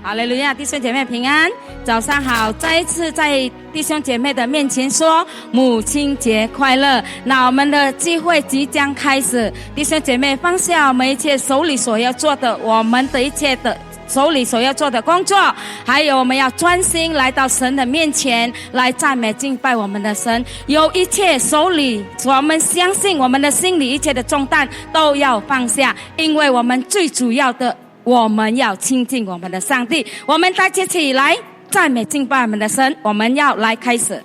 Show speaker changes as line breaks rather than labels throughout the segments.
哈利路亚，弟兄姐妹平安，早上好！再一次在弟兄姐妹的面前说母亲节快乐。那我们的聚会即将开始，弟兄姐妹放下我们一切手里所要做的，我们的一切的手里所要做的工作，还有我们要专心来到神的面前来赞美敬拜我们的神。有一切手里我们相信我们的心里一切的重担都要放下，因为我们最主要的我们要亲近我们的上帝。我们大家起来赞美敬拜我们的神，我们要来开始。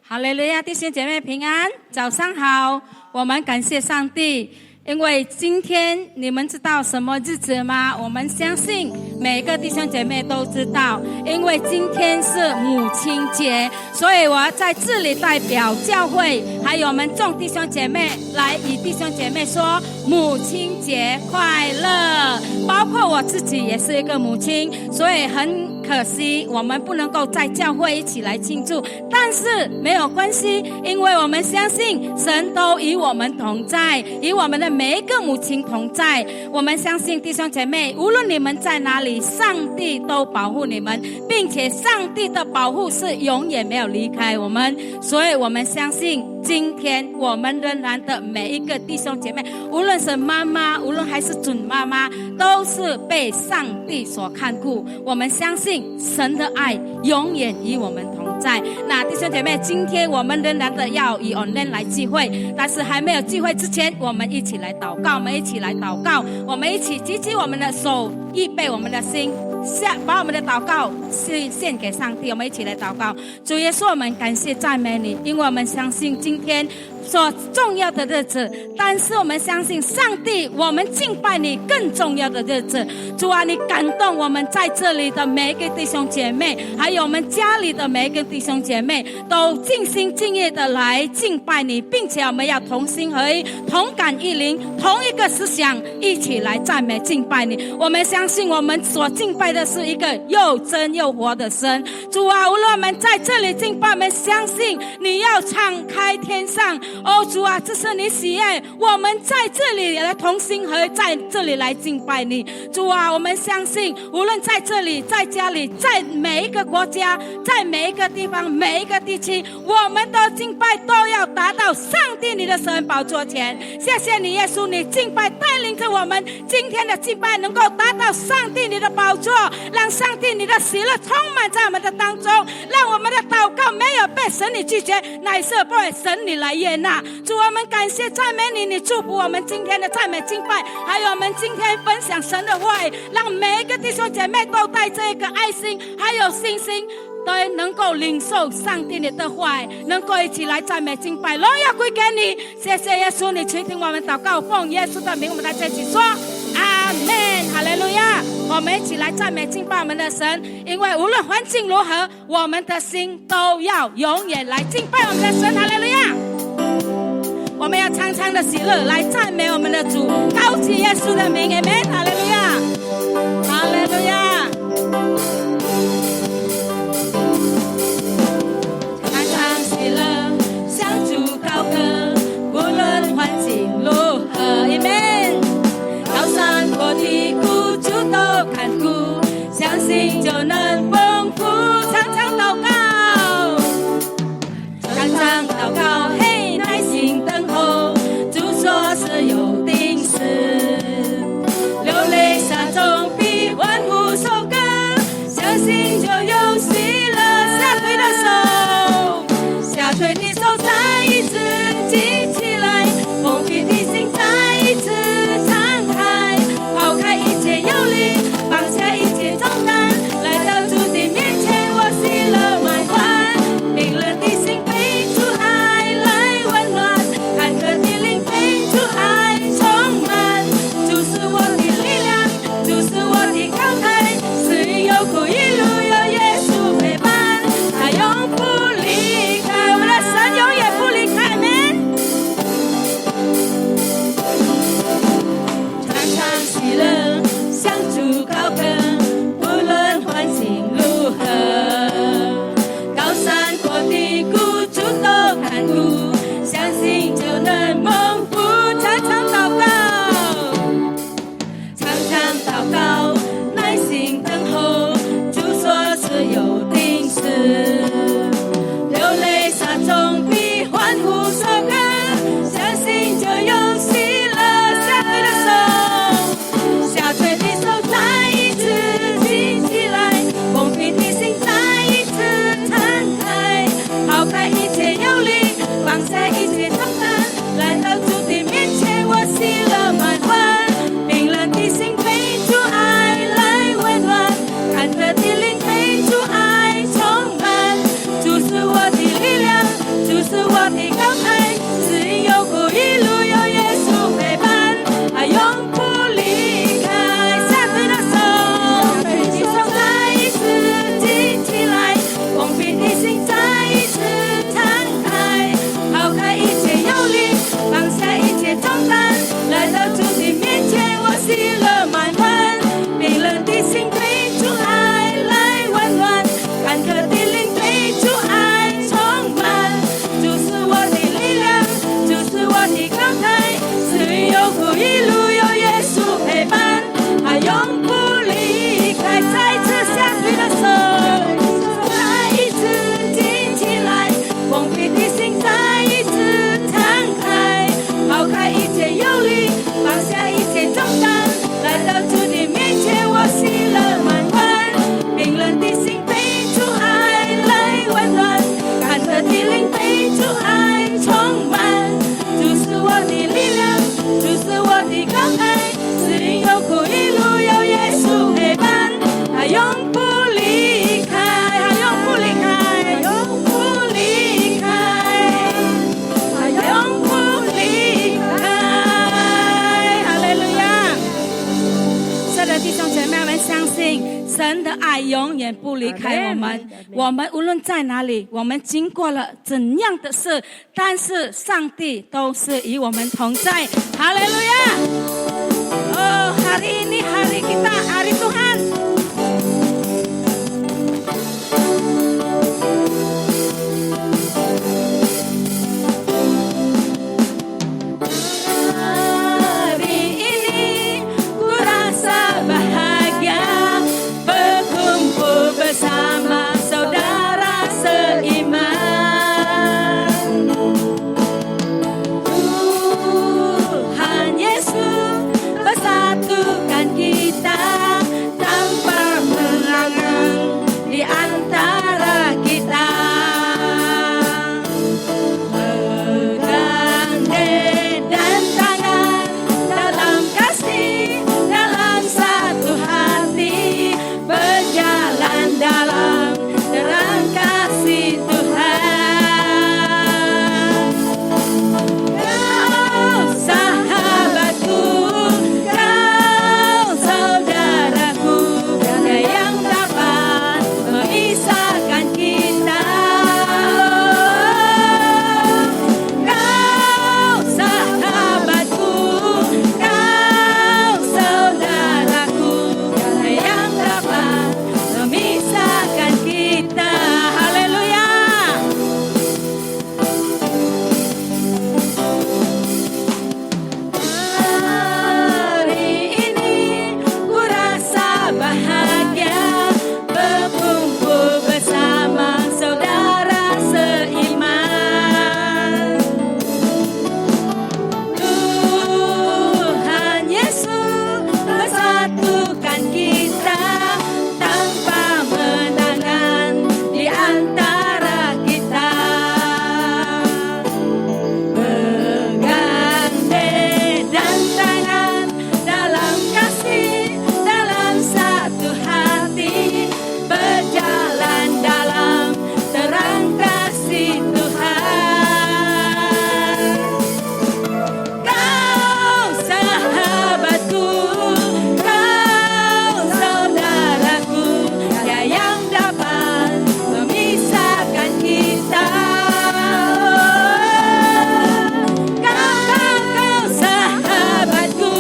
哈利路亚，弟兄姐妹平安，早上好！我们感谢上帝，因为今天你们知道什么日子吗？我们相信每个弟兄姐妹都知道，因为今天是母亲节，所以我要在这里代表教会还有我们众弟兄姐妹来与弟兄姐妹说母亲节快乐。包括我自己也是一个母亲，所以很可惜我们不能够在教会一起来庆祝，但是没有关系，因为我们相信神都与我们同在，与我们的每一个母亲同在。我们相信弟兄姐妹，无论你们在哪里，上帝都保护你们，并且上帝的保护是永远没有离开我们。所以我们相信今天我们仍然的每一个弟兄姐妹，无论是妈妈，无论还是准妈妈，都是被上帝所看顾。我们相信神的爱永远与我们同在。那弟兄姐妹，今天我们仍然的要以 online 来聚会，但是还没有聚会之前，我们一起来祷告，我们一起来祷告，我们一起举起我们的手，预备我们的心，把我们的祷告献给上帝。我们一起来祷告。主耶稣，我们感谢赞美你，因为我们相信今天所重要的日子，但是我们相信上帝，我们敬拜你更重要的日子。主啊，你感动我们在这里的每一个弟兄姐妹，还有我们家里的每一个弟兄姐妹，都尽心尽意的来敬拜你，并且我们要同心合一，同感一灵，同一个思想，一起来赞美敬拜你。我们相信我们所敬拜的是一个又真又活的神。主啊，无论我们在这里敬拜，我们相信你要敞开天上。哦，主啊，这是你喜悦我们在这里来同心合一，在这里来敬拜你。主啊，我们相信无论在这里，在家里，在每一个国家，在每一个地方，每一个地区，我们的敬拜都要达到上帝你的神宝座前。谢谢你耶稣，你敬拜带领着我们，今天的敬拜能够达到上帝你的宝座，让上帝你的喜乐充满在我们的当中，让我们的祷告没有被神你拒绝，乃是被神你来悦纳。主，我们感谢赞美你，你祝福我们今天的赞美敬拜，还有我们今天分享神的话语，让每一个弟兄姐妹都带着一个爱心还有信心，都能够领受上帝你的话语，能够一起来赞美敬拜，荣耀归给你。谢谢耶稣，你垂听我们祷告，奉耶稣的名，我们大家一起说阿们，哈利路亚。我们一起来赞美敬拜我们的神，因为无论环境如何，我们的心都要永远来敬拜我们的神，哈利路亚。我们要常常的喜乐来赞美我们的主，高举耶稣的名，阿们，哈利路亚，哈利路亚。常常喜乐向主高歌，无论环境如何，阿们。高山或低谷主都看顾，相信就能丰富。常常祷告，常常祷告，嘿，耐心等候，主说是有定时，流泪信神的爱永远不离开我们。我们无论在哪里，我们经过了怎样的事，但是上帝都是与我们同在。哈利路亚！哦，hari ini hari kita, hari Tuhan. Bersama saudara seiman, Tuhan Yesus bersatukan kita tanpa halangan di antara kita. Bergandeng dan tangan dalam kasih, dalam satu hati, berjalan dalam terang kasih Tuhan. Kau sahabatku, kau saudaraku, tiada yang dapat memisahkan kita. Kau sahabatku, kau saudaraku, tiada yang dapat memisahkan kita. Haleluya. Hari ini ku rasa bahagia berkumpul bersama saudara seiman. Tuhan Yesus bersatukan kita tanpa menangan di antara kita. Bergandeng dan tangan dalam kasih, dalam satu hati, berjalan dalam terang kasih Tuhan. Kau sahabatku, kau saudaraku, tiada yang dapat memisahkan kita. Kau sahabatku,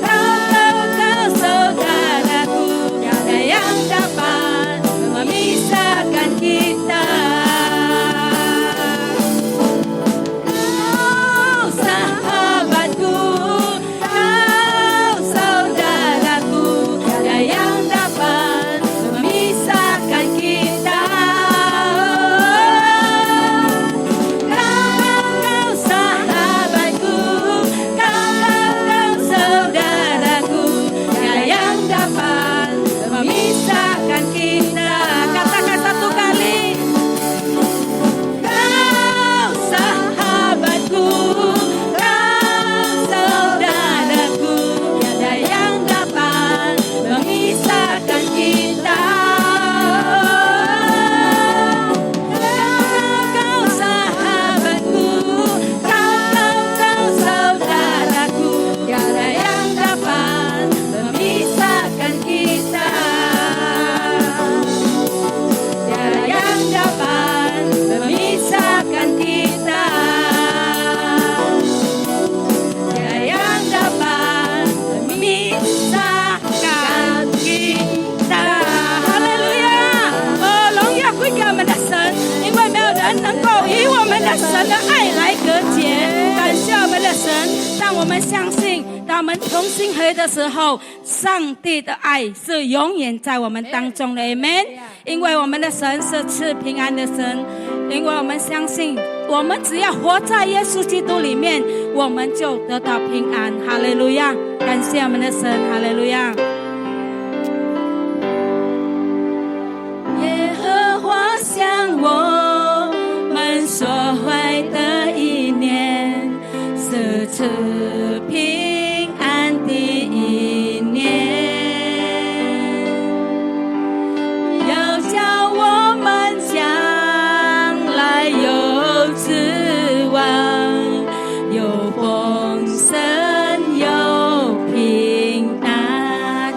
kau saudaraku, tiada yang dapat memisahkan kita. Kau sahabatku, kau saudaraku, tiada yang dapat memisahkan kita. Kau sahabatku, kau saudaraku, tiada yang dapat memisahkan kita. Katakan satu kali. Kau sahabatku, kau saudaraku, tiada yang dapat memisahkan kita. Kau sahabatku, kau saudaraku, tiada yang dapat memisahkan kita. Tiada yang dapat memisahkan kita. Tiada yang dapat memisahkan kita. 哈利路亚！荣耀归给我们的神，因为没有人能够与我们的神的爱来隔绝。感谢我们的神，让我们相信，当我们同心合一的时候，上帝的爱是永远在我们当中的。Amen。因为我们的神是赐平安的神，因为我们相信，我们只要活在耶稣基督里面，我们就得到平安。哈利路亚！感谢我们的神，哈利路亚。耶和华向我们所怀的意念是赐平安的意念，要叫我们将来有指望，有丰盛，有平安。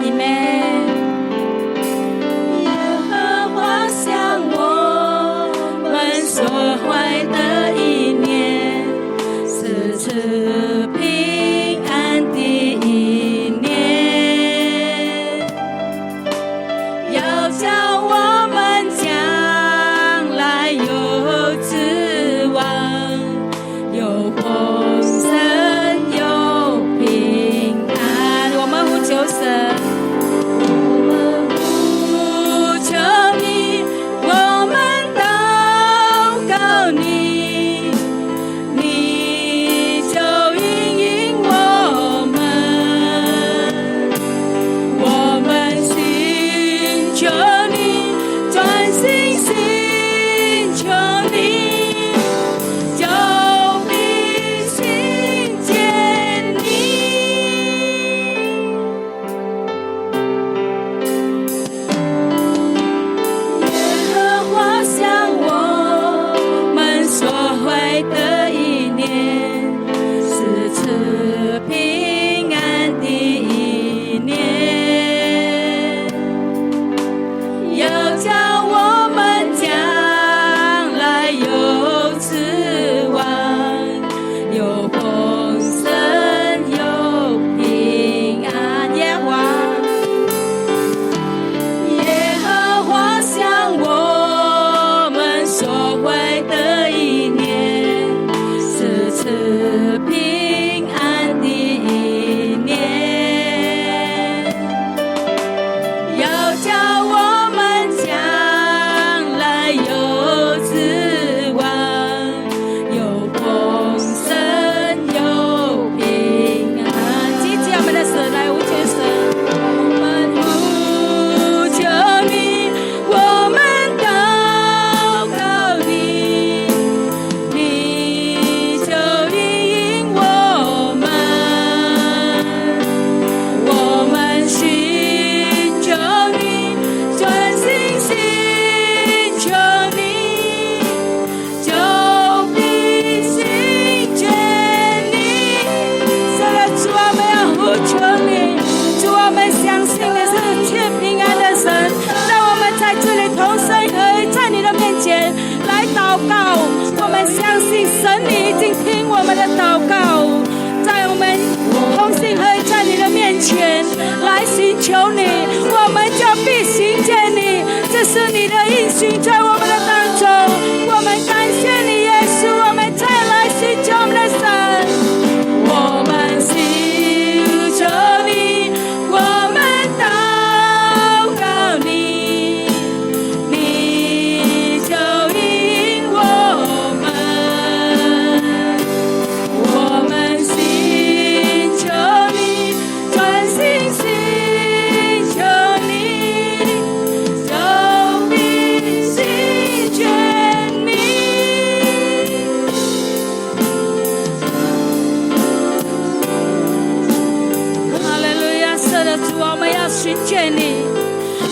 色的主，我们要寻见你，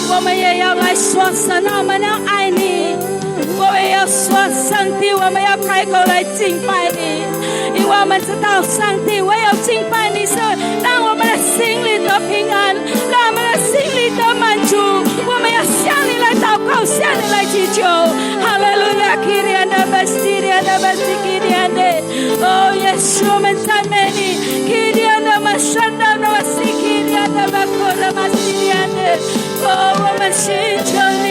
我们也要来说神啊，我们要爱你，我们要说上帝，我们要开口来敬拜你，因为我们知道上帝唯有敬拜你是让我们的心里得平安，让我们的心里得满足，我们要向你来祷告，向你来祈求。哈利路亚，基利安的巴西利安的巴西基利安的，哦，耶稣，我们赞美你，基利安的马山的巴西基利安的巴库的马西利安的，哦，我们寻求你，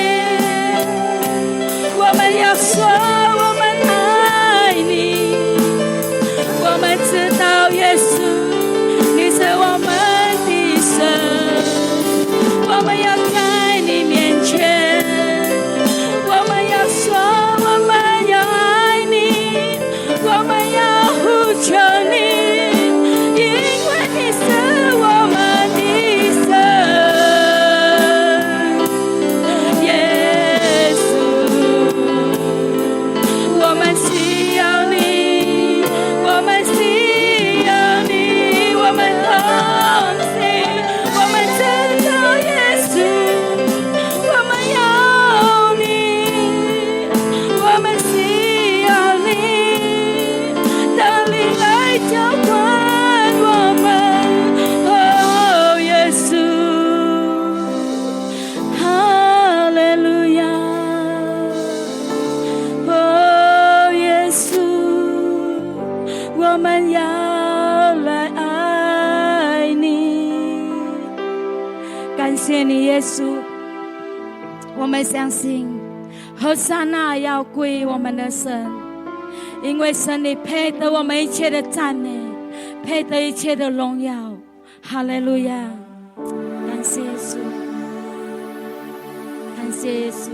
我们要说我们爱你，我们知道耶稣你是我们的神，我们要在你面前，我们要说我们要爱你，我们要呼求你，因为你是我们的神，耶稣，我们需要你，我们需要你，我们同行，我们知道耶稣，我们要你，我们需要你，当你来浇灌我们，哦，耶稣，哈利路亚，哦，耶稣，我们要来爱你，感谢你耶稣，我们相信和撒那要归我们的神，因为神你配得我们一切的赞美，配得一切的荣耀，哈利路亚，感谢耶稣，感谢耶稣。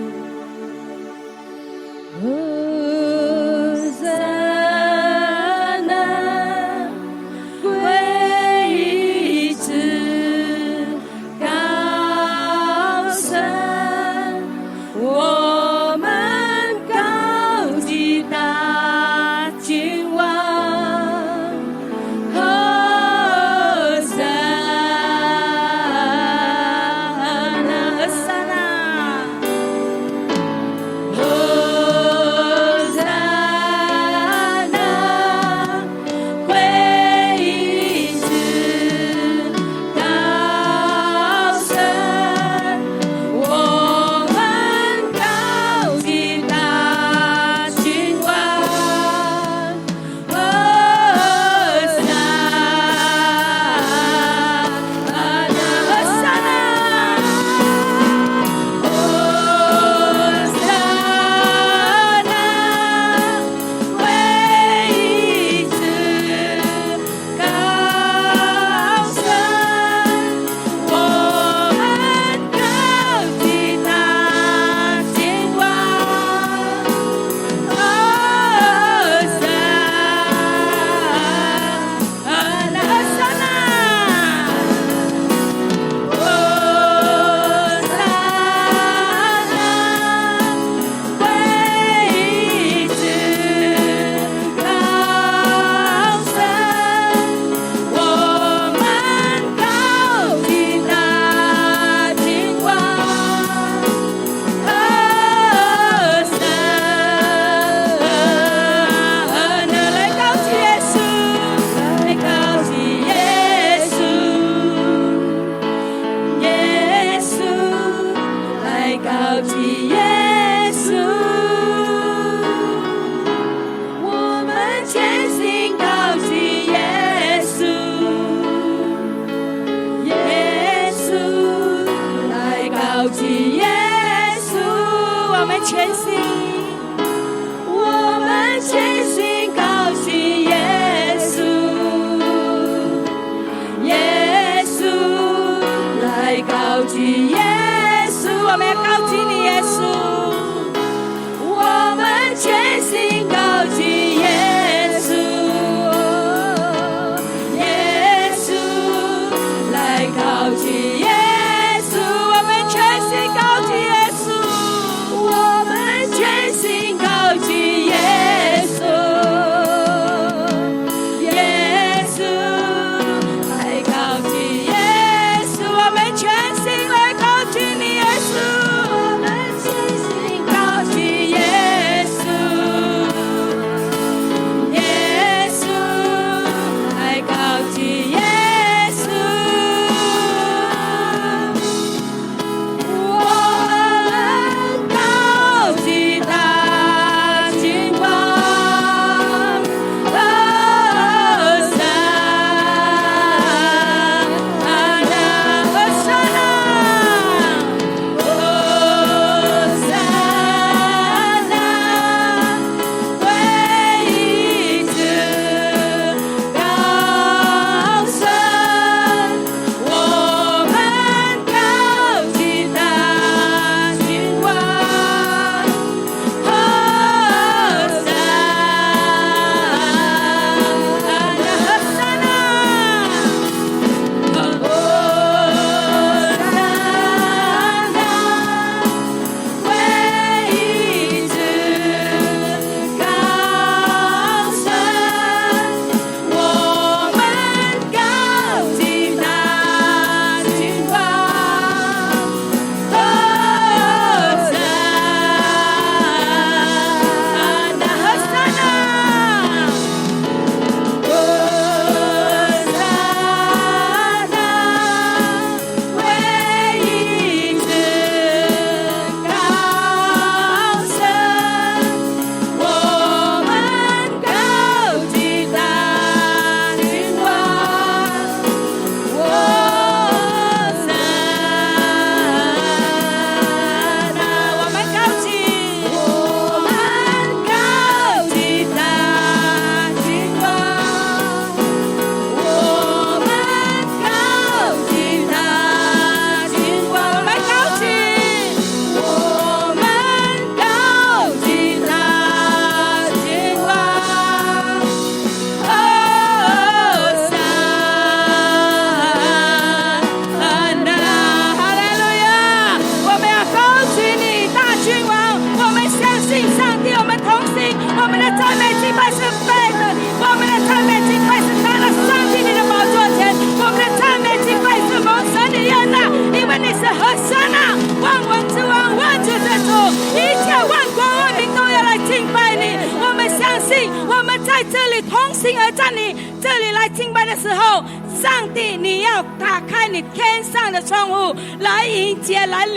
心而站你这里来敬拜的时候，上帝你要打开你天上的窗户，来迎接，来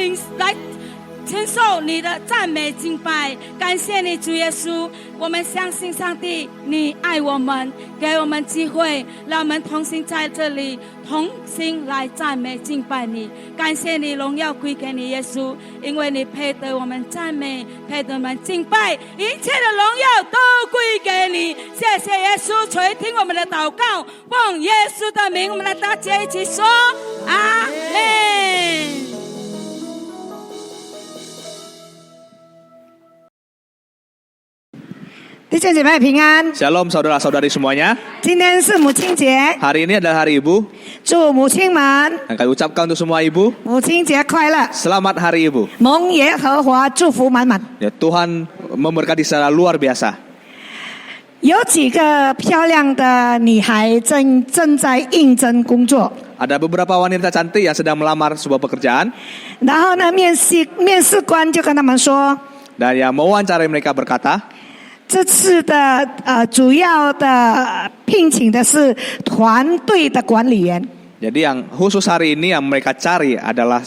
承受你的赞美敬拜。感谢你主耶稣，我们相信上帝你爱我们，给我们机会，让我们同心在这里同心来赞美敬拜你。感谢你，荣耀归给你耶稣，因为你配得我们赞美，配得我们敬拜，一切的荣耀都归给你。谢谢耶稣，垂听我们的祷告，奉耶稣的名，我们来大家一起说阿们。
弟兄姐妹平安。
Shalom saudara-saudari semuanya.
今天是母亲节，
Hari ini adalah hari ibu.
祝母亲们
Dan kami ucapkan untuk semua ibu,
母亲节快乐，
selamat hari ibu.
蒙耶和华祝福满满。
Ya, Tuhan memberkati secara luar biasa.
有几个漂亮的女孩正在应征工作，
Ada beberapa wanita cantik yang sedang melamar sebuah pekerjaan.
然后呢，面试官就跟他们说，
Dan yang mewawancarai mereka berkata,
这次的主要的聘请的是团队的管理员。
jadi yang khusus hari ini yang mereka cari adalah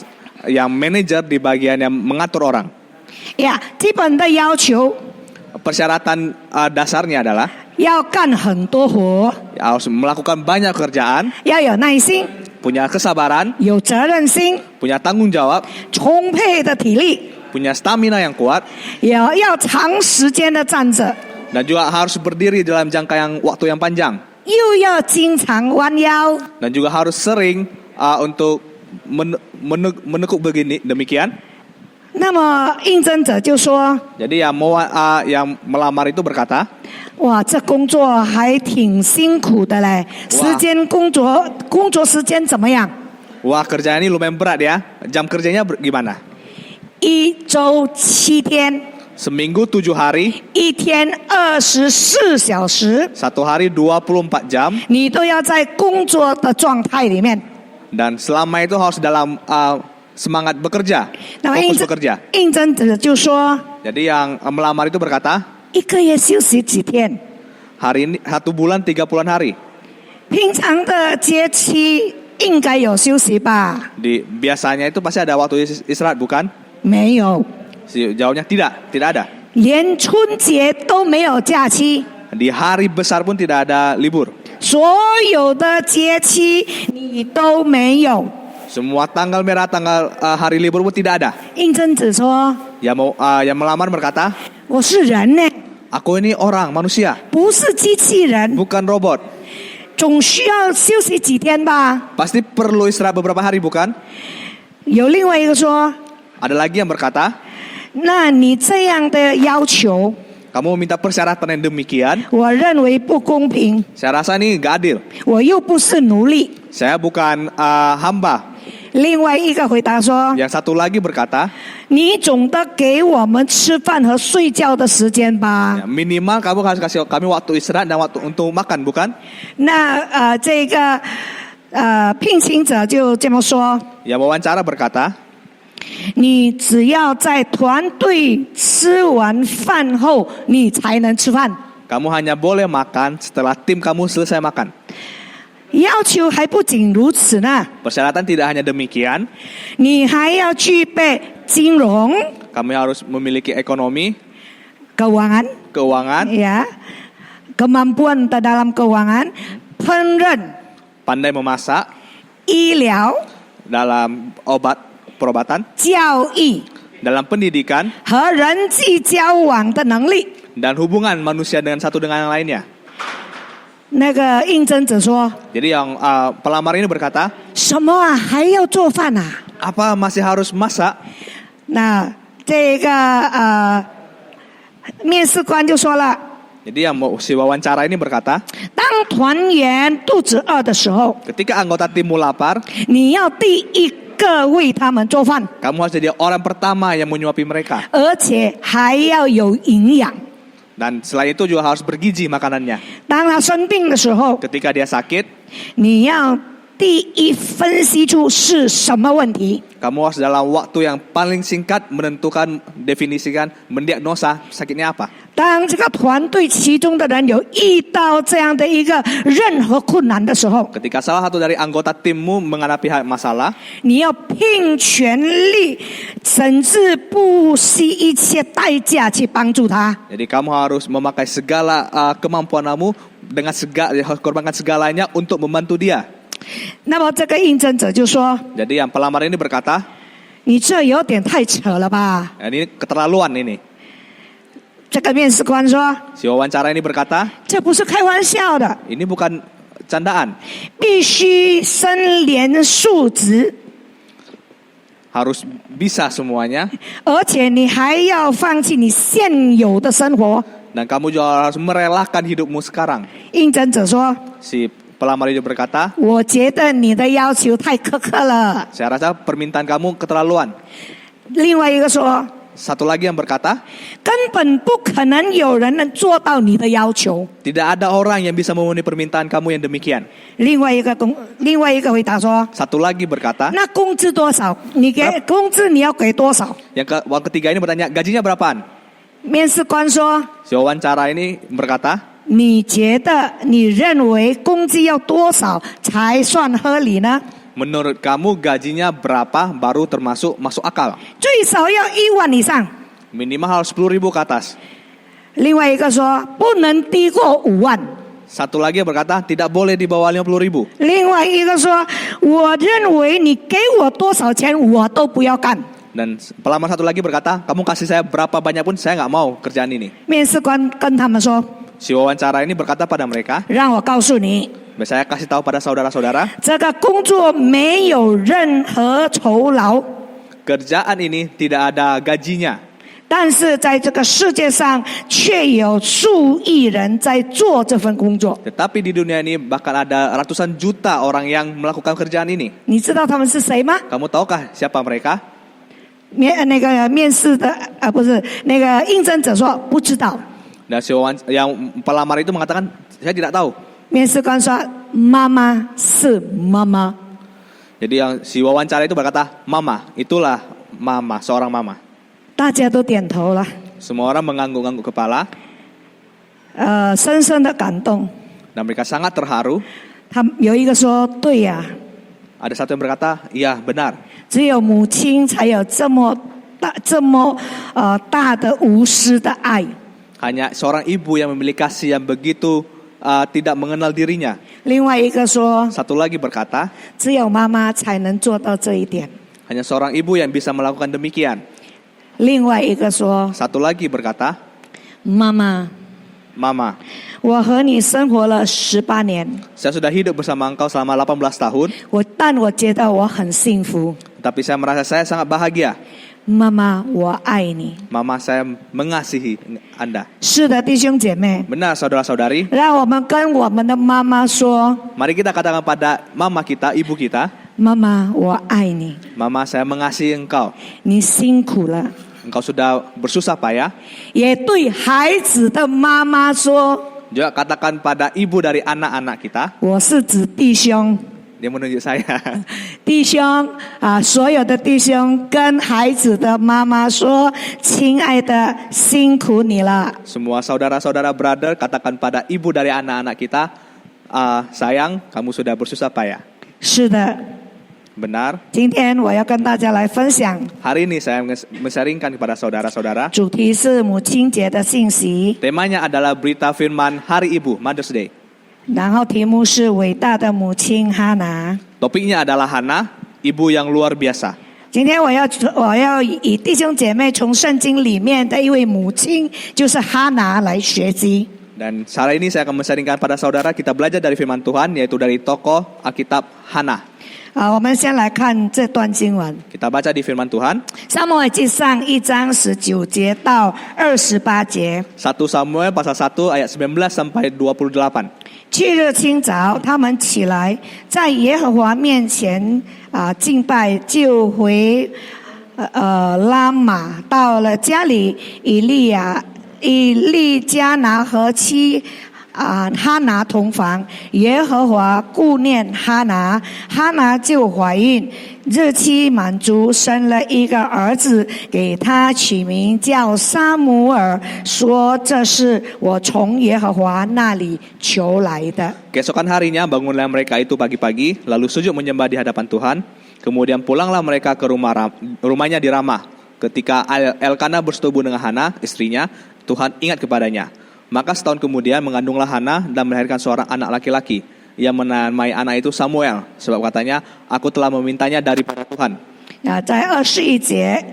yang manajer di bagian yang mengatur orang.
呀，基本的要求
Persyaratan dasarnya adalah
要干很多活，
harus melakukan banyak pekerjaan,
要有耐心，
punya kesabaran,
有责任心，
punya tanggung jawab,
充沛的体力，
punya stamina yang kuat,
也要长时间的站着，
dan juga harus berdiri dalam jangka yang waktu yang panjang.
又要经常弯腰。
Dan juga harus sering untuk menekuk begini demikian.
那么应征者就说
Jadi yang melamar itu berkata,
哇，这工作还挺辛苦的嘞，时间工作时间怎么样？
wah kerjaan ini lumayan berat ya. Jam kerjanya gimana?
一周7天，
Seminggu 7 hari,
一天24小时，
1 hari 24 jam.
你都要在工作的状态里面。
Dan selama itu harus dalam semangat bekerja,
那么
fokus bekerja.
应征者就说，
Jadi yang melamar itu berkata,
一个月休息几天？
hari ini 1 bulan 30 hari.
平常的节期应该有休息吧？
Biasanya itu pasti ada waktu istirahat bukan?
没有，
Jawabnya tidak ada.
连春节都没有假期。
Di hari besar pun tidak ada libur.
所有的节期你都没有。
Semua tanggal merah, tanggal hari libur pun tidak ada.
应征者说
Yang melamar berkata,
我是人呢，
aku ini orang, manusia,
不是机器人，
bukan robot.
总需要休息几天吧。
Pasti perlu istirahat beberapa hari bukan?
有另外一个说，
Ada lagi yang berkata,
那你这样的要求，
kamu minta persyaratan yang demikian,
我认为不公平，
saya rasa ini gak adil.
我又不是奴隶。
Saya bukan hamba.
另外一个回答说，
Yang satu lagi berkata,
你总得给我们吃饭和睡觉的时间吧。
minimal kamu harus kasih kami waktu istirahat dan waktu untuk makan bukan?
那这个聘请者就这么说，
Yang wawancara berkata,
你只要在团队吃完饭后，你才能吃饭。
kamu hanya boleh makan setelah tim kamu selesai makan.
要求还不仅如此呢，
Persyaratan tidak hanya demikian,
你还要具备金融、
kami harus memiliki ekonomi,
keuangan,
keuangan,
ya, kemampuan dalam keuangan, 烹饪、
pandai memasak,
医疗、
dalam perobatan,
教育
dalam pendidikan,
和人际交往的能力。
dan hubungan manusia dengan satu dengan yang lainnya.
那个应征者说
Jadi yang pelamar ini berkata,
什么啊，还要做饭啊？
apa masih harus masak?
那这个面试官就说了，
Jadi yang si wawancara ini berkata,
当团员肚子饿的时候，
ketika anggota timmu lapar,
你要第一个为他们做饭，
kamu harus jadi orang pertama yang menyuapi mereka.
而且还要有营养。
Dan selain itu juga harus bergizi makanannya.
当他生病的时候，
Ketika dia sakit,
你要第一分析出是什么问题，
kamu harus dalam waktu yang paling singkat menentukan, definisikan, mendiagnosa sakitnya apa.
当这个团队其中的人有遇到这样的一个任何困难的时候，
Ketika salah satu dari anggota timmu menghadapi masalah,
你要拼全力，甚至不惜一切代价去帮助他。
jadi kamu harus memakai segala kemampuanmu dengan harus korbankan segalanya untuk membantu dia.
那么这个应征者就说
Jadi yang pelamar ini berkata,：“
你这有点太扯了吧？”
ini keterlaluan ini.
这个面试官说
Si wawancara ini berkata,：“
这不是开玩笑的，
ini bukan candaan.
必须身连数职，
Harus bisa semuanya.
而且你还要放弃你现有的生活。”
Dan kamu juga harus merelakan hidupmu sekarang.
应征者说
Si pelamar itu berkata,：“
我觉得你的要求太苛刻了。”
saya rasa permintaan kamu keterlaluan.
另外一个说
Satu lagi yang berkata,：“
根本不可能有人能做到你的要求。”
tidak ada orang yang bisa memenuhi permintaan kamu yang demikian.
另外一个回答说
Satu lagi berkata,：“
那工资多少？你给工资你要给多少？”
yang ketiga ini bertanya, gajinya berapaan?
面试官说
Si wawancara ini berkata,：“
你认为工资要多少才算合理呢？
menurut kamu gajinya berapa baru termasuk masuk akal?
最少要1万以上。
Minimal harus 10.000 ke atas.
另外一个说不能低过5万。
Satu lagi yang berkata tidak boleh di bawah 50.000.
另外一个说，我认为你给我多少钱我都不要干。
Dan pelamar satu lagi berkata, kamu kasih saya berapa banyak pun saya nggak mau kerjaan ini.
面试官跟他们说，
Si wawancara ini berkata pada mereka,
让我告诉你，
saya kasih tahu pada saudara-saudara,
这个工作没有任何酬劳，
kerjaan ini tidak ada gajinya.
但是在这个世界上却有数亿人在做这份工作。
Tetapi di dunia ini bahkan ada ratusan juta orang yang melakukan kerjaan ini.
你知道他们是谁吗？
Kamu tahukah siapa mereka?
那个面试的不是那个应征者说不知道。
Dan yang pelamar itu mengatakan, saya tidak tahu.
面试官说妈妈是妈妈。
Jadi yang si wawancara itu berkata, mama, itulah mama, seorang mama.
大家都点头了，
Semua orang mengangguk-angguk kepala
深深的感动。
dan mereka sangat terharu.
他有一个说对呀、
Ada satu yang berkata, iya benar.
只有母亲才有这么大的无私的爱。
Hanya seorang ibu yang memiliki kasih yang begitu tidak mengenal dirinya.
另外一个说，
Satu lagi berkata,
只有妈妈才能做到这一点。
hanya seorang ibu yang bisa melakukan demikian.
另外一个说，
Satu lagi berkata,
妈妈，
mama,
我和你生活了18年，
saya sudah hidup bersama engkau selama 18 tahun,
但我觉得我很幸福。
tapi saya merasa saya sangat bahagia.
妈妈，我爱你。
Mama, saya mengasihi Anda.
是的，弟兄姐妹，
Benar saudara-saudari,
让我们跟我们的妈妈说，
mari kita katakan pada mama kita, ibu kita,
妈妈，我爱你，
mama, saya mengasihi engkau.
你辛苦了。
Engkau sudah bersusah payah.
也对孩子的妈妈说，
Juga katakan pada ibu dari anak-anak kita.
我是指弟兄。
Dia menunjuk saya.
弟兄所有的弟兄跟孩子的妈妈说：“亲爱的，辛苦你了。
Semua saudara-saudara brother katakan pada ibu dari anak-anak kita, sayang, kamu sudah bersusah payah. ”
是的，
Benar.
今天我要跟大家来分享，
Hari ini saya men-sharingkan kepada saudara-saudara.
主题是母亲节的信息，
Temanya adalah berita firman Hari Ibu, Mother's Day.
然后题目是伟大的母亲哈拿。
Topiknya adalah Hana, ibu yang luar biasa.
今天我要以弟兄姐妹从圣经里面的一位母亲，就是哈拿来学习。
Dan hari ini saya akan men-sharingkan pada saudara, kita belajar dari firman Tuhan, yaitu dari tokoh Alkitab Hana.
我们先来看这段经文，
Kita baca di firman Tuhan,
撒母耳记上1章19节到28节。
1 Samuel pasal 1 ayat 19 sampai 28.
去日清早，他们起来，在耶和华面前敬拜，就回拉玛，到了家里以利加拿和妻哈拿同房，耶和华顾念哈拿，哈拿就怀孕，日期满足，生了一个儿子，给他取名叫撒母耳，说这是我从耶和华那里求来的。
Keesokan harinya bangunlah mereka itu pagi-pagi, lalu sujud menyembah di hadapan Tuhan. Kemudian pulanglah mereka ke rumahnya di Ramah. Ketika Elkana bersetubuh dengan Hana, istrinya, Tuhan ingat kepadanya. Maka setahun kemudian mengandunglah Hana dan melahirkan seorang anak laki-laki. Ia menamai anak itu Samuel, sebab katanya, aku telah memintanya daripada Tuhan.
在21节，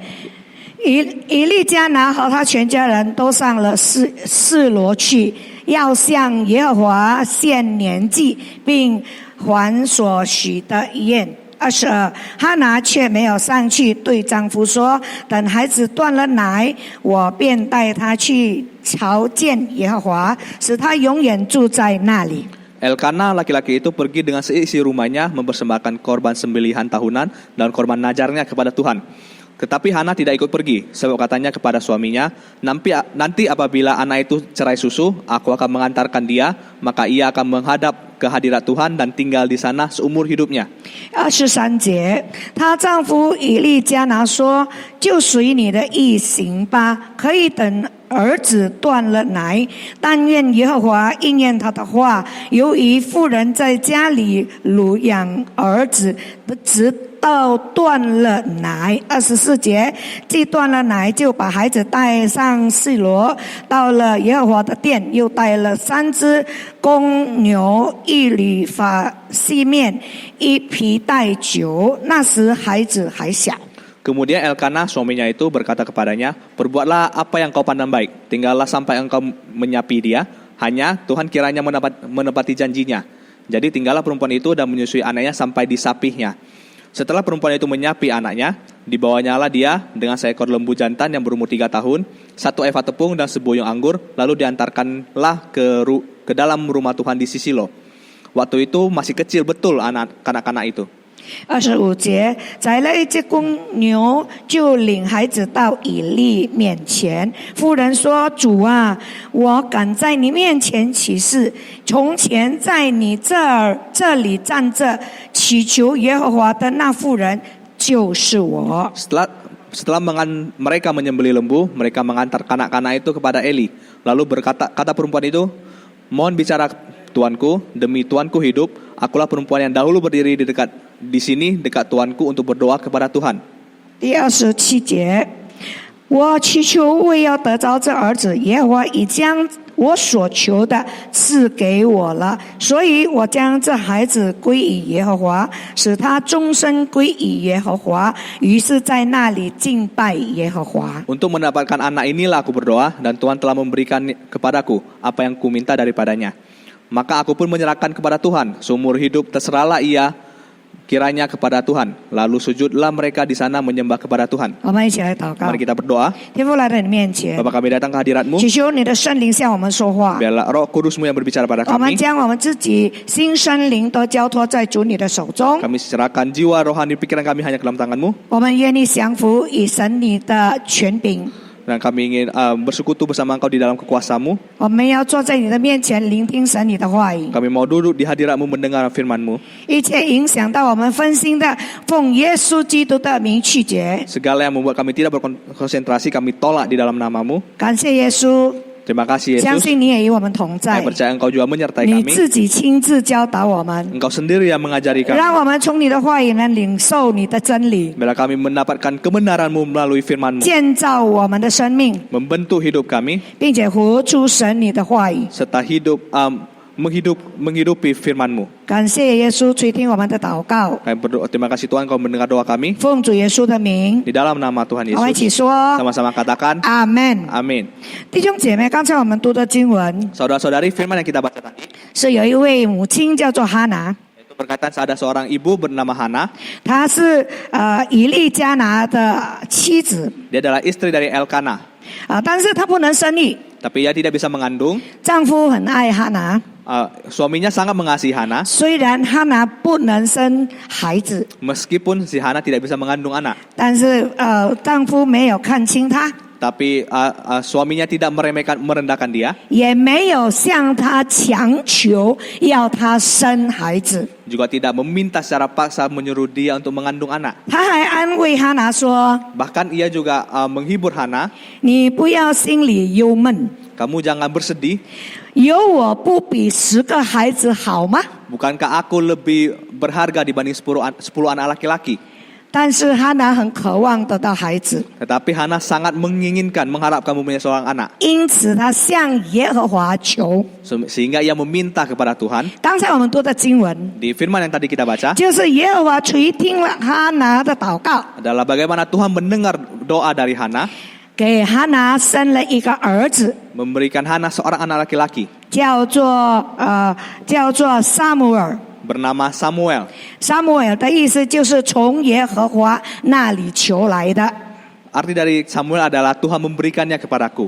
以利加拿和他全家人都上了示罗去，要向耶和华献年祭，并还所许的愿。22，哈拿却没有上去，对丈夫说：“等孩子断了奶，我便带他去朝见耶和华，使他永远住在那里。”
Elkana laki-laki itu pergi dengan seisi rumahnya mempersembahkan korban sembelihan tahunan dan korban najarnya kepada Tuhan. Tetapi Hana tidak ikut pergi, sebab katanya kepada suaminya, nanti apabila anak itu cerai susu, aku akan mengantarkan dia, maka ia akan menghadap ke hadirat Tuhan dan tinggal di sana seumur hidupnya.
23节，她丈夫以利加拿说：“就随你的意行吧，可以等儿子断了奶，但愿耶和华应验他的话。由于妇人在家里乳养儿子，直到断了奶。24节，既断了奶，就把孩子带上示罗，到了耶和华的殿，又带了3只公牛，1缕法细面，1皮带酒。那时孩子还小。
Kemudian Elkana suaminya itu berkata kepadanya, perbuatlah apa yang kau pandang baik, tinggallah sampai engkau menyapi dia, hanya Tuhan kiranya menepati janjinya. Jadi tinggallah perempuan itu dan menyusui anaknya sampai disapihnya. Setelah perempuan itu menyapi anaknya, dibawanyalah dia dengan seekor lembu jantan yang berumur 3 tahun, 1 eva tepung dan sebuyung anggur, lalu diantarkanlah ke dalam rumah Tuhan di Sisilo. Waktu itu masih kecil betul anak-anak itu.
25节，宰了1只公牛，就领孩子到以利面前。妇人说：“主啊，我敢在你面前起誓，从前在你这里站着祈求耶和华的那妇人，就是我。”
Setelah mereka menyembelih lembu, mereka mengantar kanak-kanak itu kepada Eli. Lalu kata perempuan itu, mohon bicara Tuanku, demi Tuanku hidup, akulah perempuan yang dahulu berdiri di sini dekat Tuanku untuk berdoa kepada Tuhan.
第27节，我祈求为要得着这儿子，耶和华已将我所求的赐给我了，所以我将这孩子归于耶和华，使他终身归于耶和华。于是在那里敬拜耶和华。
Untuk mendapatkan anak inilah aku berdoa, dan Tuhan telah memberikan kepadaku apa yang kuminta daripadanya. Maka aku pun menyerahkan kepada Tuhan, seumur hidup terserahlah ia kiranya kepada Tuhan. Lalu sujudlah mereka di sana menyembah kepada Tuhan.
我们一起来祷告。
Mari kita berdoa.
天父来到你面前，
Bapa kami datang ke hadirat-Mu.
祈求你的圣灵向我们说话。
Biarlah Roh Kudus-Mu yang berbicara pada
我们
kami.
将我们自己心身灵都交托在主你的手中。
Kami serahkan jiwa, rohani, pikiran kami hanya ke dalam tangan-Mu.
我们愿意降服以神你的权柄。
Dan kami ingin bersekutu bersama Engkau di dalam kekuasa-Mu.
我们要坐在你的面前，聆听神你的话语。
Kami mau duduk di hadirat-Mu mendengar firman-Mu.
一切影响到我们分心的，奉耶稣基督的名去绝。
Segala yang membuat kami tidak berkonsentrasi, kami tolak di dalam nama-Mu.
感谢耶稣，
Terima kasih
相
Yesus.
信你也与我们同
Saya
在，
percaya Engkau juga menyertai
你
kami.
自己亲自教导我们，
Engkau sendiri yang mengajari kami.
让我们从你的话语能领受你的真理，
Bila kami mendapatkan kebenaran-Mu melalui firman-Mu,
建造我们的生命，
membentuk hidup kami,
并且活出神你的话语。
serta menghidupi firman-Mu.
感谢耶稣垂听我们的祷告，
Kami berdoa, terima kasih Tuhan Kau mendengar doa kami.
奉主耶稣的名，
Di dalam nama Tuhan
我们一起
Yesus,
说
sama-sama katakan,
阿门。
Amin.
弟兄姐妹，刚才我们读的经文
Saudara-saudari, firman yang kita baca tadi,
是有一位母亲叫做哈拿，
itu berkaitan ada seorang ibu bernama Hana.
她是以利加拿的妻子
Dia adalah istri dari Elkana.
但是她不能生育，
Tapi ia tidak bisa mengandung.
丈夫很爱哈拿，
Suaminya sangat mengasihi Hana,
虽然哈拿不能生孩子，
meskipun si Hana tidak bisa mengandung anak.
但是丈夫没有看轻她，
tapi suaminya tidak merendahkan dia,
也没有向他强求要他生孩子。
juga tidak meminta secara paksa menyuruh dia untuk mengandung anak.
他还安慰哈拿说
Bahkan ia juga menghibur Hana,
你不要心里忧闷，
kamu jangan bersedih,
有我不比10个孩子好吗？
bukankah aku lebih berharga dibanding 10 anak laki-laki?
但是哈拿很渴望得到孩子，
Tetapi Hana sangat menginginkan, mengharapkan mempunyai seorang anak.
因此他向耶和华求。
Sehingga ia meminta kepada Tuhan.
刚才我们读的经文，
Di firman yang tadi kita baca
就是耶和华垂听了哈拿的祷告，
adalah bagaimana Tuhan mendengar doa dari Hana,
给哈拿生了一个儿子，
memberikan Hana seorang anak laki-laki
叫做撒母耳。
bernama Samuel.
撒母耳的意思就是从耶和华那里求来的。
Arti dari Samuel adalah Tuhan memberikannya kepadaku.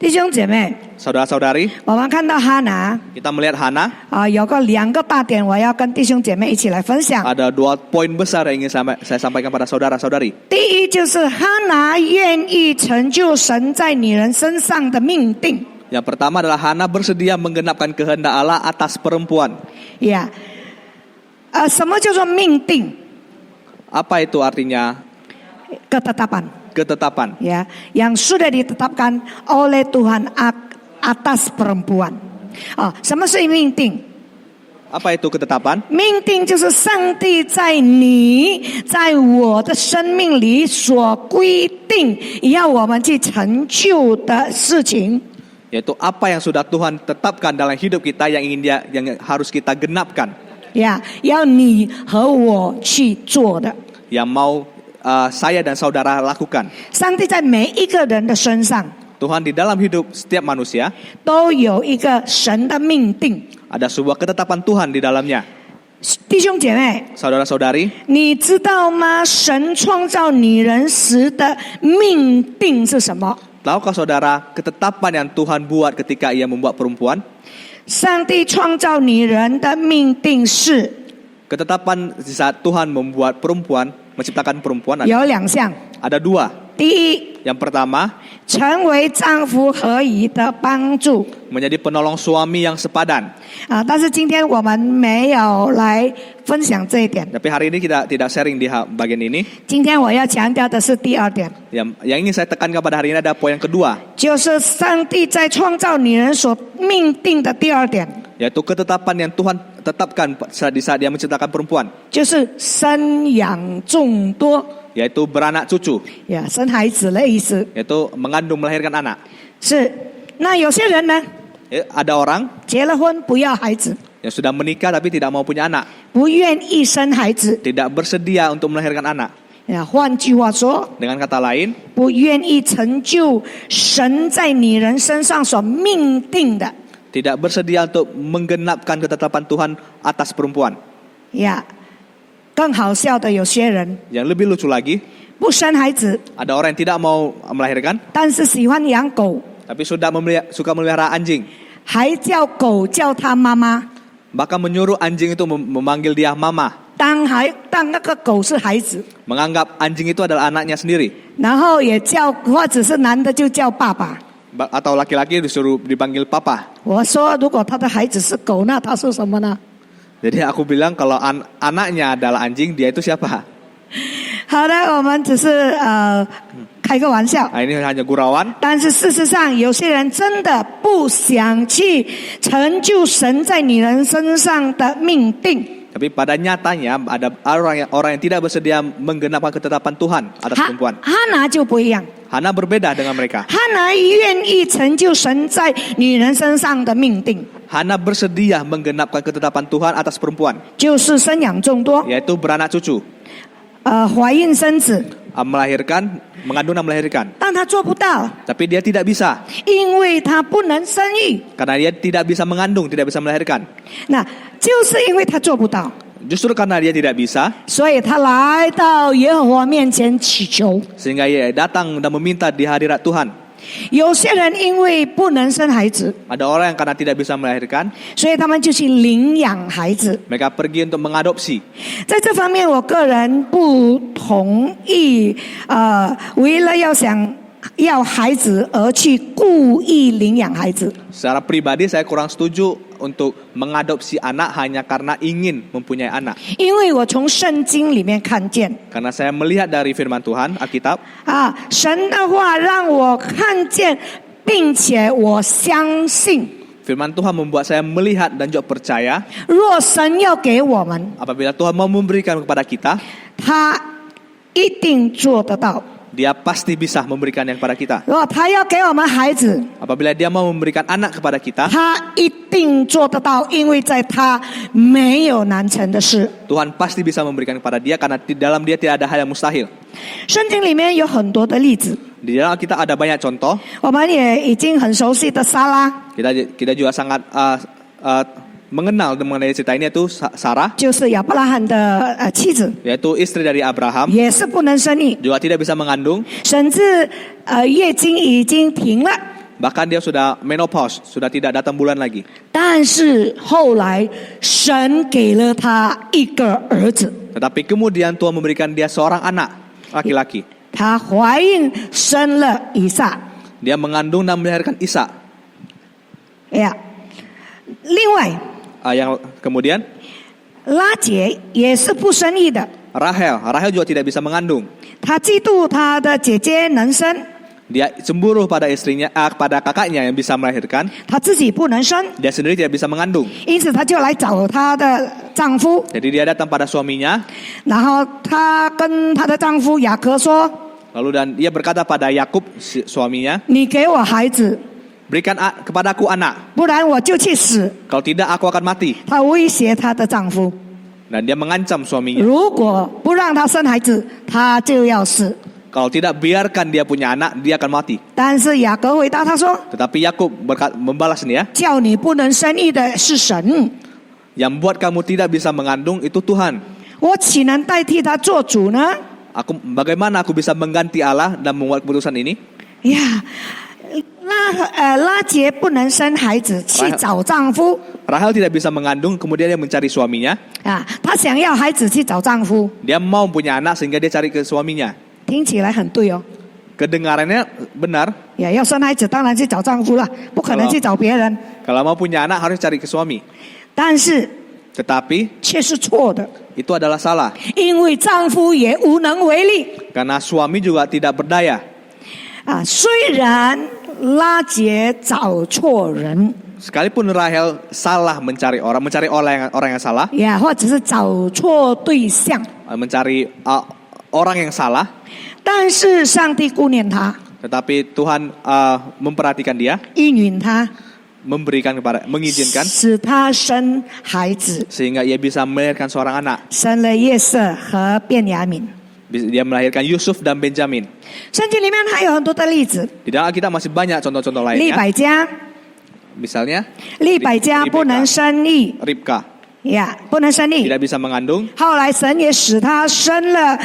弟兄姐妹，
Saudara-saudari,
我们看到哈拿
kita melihat Hana
有2个大点，我要跟弟兄姐妹一起来分享。
ada 2 poin besar yang ingin saya sampaikan pada saudara-saudari.
第一就是哈拿愿意成就神在女人身上的命定。
Yang pertama adalah Hana bersedia menggenapkan kehendak Allah atas perempuan.
呀，什么叫做命定？
Apa itu artinya
ketetapan.
ketetapan?
Ya, yang sudah ditetapkan oleh Tuhan atas perempuan. 什么是命定？
Apa itu ketetapan?
命定就是上帝在你在我的生命里所规定要我们去成就的事情。
Yaitu apa yang sudah Tuhan tetapkan dalam hidup kita yang harus kita genapkan.
呀，要你和我去做的。
Yang mau saya dan saudara lakukan.
上帝在每一个人的身上
Tuhan di dalam hidup setiap manusia
都有一个神的命定。
ada sebuah ketetapan Tuhan di dalamnya.
弟兄姐妹，
Saudara-saudari,
你知道吗？神创造女人时的命定是什么？
tahukah saudara ketetapan yang Tuhan buat ketika ia membuat perempuan?
上帝创造女人的命定是
Ketetapan di saat Tuhan membuat perempuan, menciptakan perempuan
有2项。
ada 2.
第一，
Yang pertama,
成为丈夫合宜的帮助。
menjadi penolong suami yang sepadan.
但是今天我们没有来分享这一点。
Tapi hari ini kita tidak sharing di bagian ini.
今天我要强调的是第2点，
Yang ingin saya tekankan pada hari ini ada poin yang kedua,
就是上帝在创造女人所命定的第2点，
yaitu ketetapan yang Tuhan tetapkan di saat dia menciptakan perempuan,
就是生养众多，
yaitu beranak cucu,
生孩子的意思。
yaitu mengandung melahirkan anak.
是，那有些人呢，
Ada orang
结了婚不要孩子，
yang sudah menikah tapi tidak mau punya anak,
不愿意生孩子。
tidak bersedia untuk melahirkan anak.
换句话说，
Dengan kata lain,
不愿意成就神在女人身上所命定的。
tidak bersedia untuk menggenapkan ketetapan Tuhan atas perempuan.
更好笑的有些人
Yang lebih lucu lagi,
不生孩子，
ada orang yang tidak mau melahirkan,
但是喜欢养狗，
tapi suka memelihara anjing.
还叫狗叫他妈妈，
Bahkan menyuruh anjing itu memanggil dia mama.
当那个狗是孩子，
Menganggap anjing itu adalah anaknya sendiri.
然后也叫，或者是男的就叫爸爸。
Atau laki-laki disuruh dipanggil papa.
我说，如果他的孩子是狗，那他是什么呢？
Jadi aku bilang kalau anaknya adalah anjing, dia itu siapa?
好的，我们只是开个玩笑。
Nah, ini hanya gurauan.
但是事实上，有些人真的不想去成就神在女人身上的命定。
Tapi pada nyatanya ada orang yang tidak bersedia menggenapkan ketetapan Tuhan atas perempuan.
哈拿就不一样，
Hana berbeda dengan mereka.
哈拿愿意成就神在女人身上的命定，
Hana bersedia menggenapkan ketetapan Tuhan atas perempuan,
就是生养众多，
yaitu beranak cucu,
怀孕生子。
melahirkan, mengandung dan melahirkan.
但他做不到，
Tapi dia tidak bisa
因为他不能生育。
karena dia tidak bisa mengandung, tidak bisa melahirkan.
那就是因为他做不到，
Justru karena dia tidak bisa,
所以他来到耶和华面前祈求。
sehingga ia datang dan meminta di hadirat Tuhan.
有些人因为不能生孩子，
Ada orang yang karena tidak bisa melahirkan,
所以他们就去领养孩子。
mereka pergi untuk mengadopsi.
在这方面，我个人不同意。为了要想要孩子而去故意领养孩子。
Secara pribadi saya kurang setuju untuk mengadopsi anak hanya karena ingin mempunyai anak.
因为我从圣经里面看见
Karena saya melihat dari firman Tuhan, Alkitab,
神的话让我看见，并且我相信，
firman Tuhan membuat saya melihat dan juga percaya
若神要给我们，
apabila Tuhan mau memberikan kepada kita,
他一定做得到。
Dia pasti bisa memberikan yang kepada kita.
如果他要给我们孩子，
Apabila dia mau memberikan anak kepada kita,
他一定做得到，因为在他没有难成的事。
Tuhan pasti bisa memberikan kepada dia karena di dalam dia tidak ada hal yang mustahil.
圣经里面有很多的例子，
Di dalam kita ada banyak contoh.
我们也已经很熟悉的撒拉，
Kita juga sangat mengenal mengenai cerita ini, yaitu Sarah,
就是亚伯拉罕的妻子，
yaitu istri dari Abraham,
也是不能生育，
juga tidak bisa mengandung.
甚至月经已经停了。
Bahkan dia sudah menopause, sudah tidak datang bulan lagi.
但是后来神给了他一个儿子，
Tetapi kemudian Tuhan memberikan dia seorang anak laki-laki.
她怀孕生了以撒。
Dia mengandung dan melahirkan Ishak.
呀，另外
Yang kemudian
拉结也是不生育的，
Rahel juga tidak bisa mengandung.
她嫉妒她的姐姐能生，
Dia cemburu pada istrinya, pada kakaknya yang bisa melahirkan.
她自己不能生，
Dia sendiri tidak bisa mengandung.
因此她就来找她的丈夫，
Jadi dia datang pada suaminya,
然后她跟她的丈夫雅各说
lalu dan dia berkata pada Yakub suaminya,
你给我孩子，
berikan kepadaku anak,
不然我就去死。
kalau tidak aku akan mati.
她威胁她的丈夫，
Dan dia mengancam suaminya,
如果不让她生孩子，她就要死。
kalau tidak biarkan dia punya anak, dia akan mati.
但是雅各回答他说
Tetapi Yakub membalas dia,
叫你不能生育的是神，
yang buat kamu tidak bisa mengandung itu Tuhan.
我岂能代替他做主呢？
Bagaimana aku bisa mengganti Allah dan membuat keputusan ini?
呀，拉结不能生孩子，去找丈夫
Rahel tidak bisa mengandung, kemudian dia mencari suaminya.
啊，她想要孩子去找丈夫，
Dia mau punya anak sehingga dia cari ke suaminya.
听起来很对哦。
Kedengarannya benar.
呀，要生孩子当然去找丈夫了，不可能去找别人。
Kalau mau punya anak harus cari ke suami.
但是
Tetapi
却是错的，
itu adalah salah.
因为丈夫也无能为力
Karena suami juga tidak berdaya.
啊。虽然拉结找错人，
Sekalipun Rahel salah mencari orang yang salah,
呀，或者是找错对象，
mencari orang yang salah,
但是上帝顾念他，
tetapi Tuhan memperhatikan dia,
应允他，
mengizinkan
使他生孩子，
sehingga ia bisa melahirkan seorang anak.
生了约瑟和便雅悯。
Dia melahirkan Yusuf dan Benjamin.
圣经里面还有很多的例子，
Di dalam kita masih banyak contoh-contoh
利
lainnya.
百加，
Misalnya
利百加不能生育
Ribka
呀，不能生育。
tidak bisa mengandung,
后来神也使他生了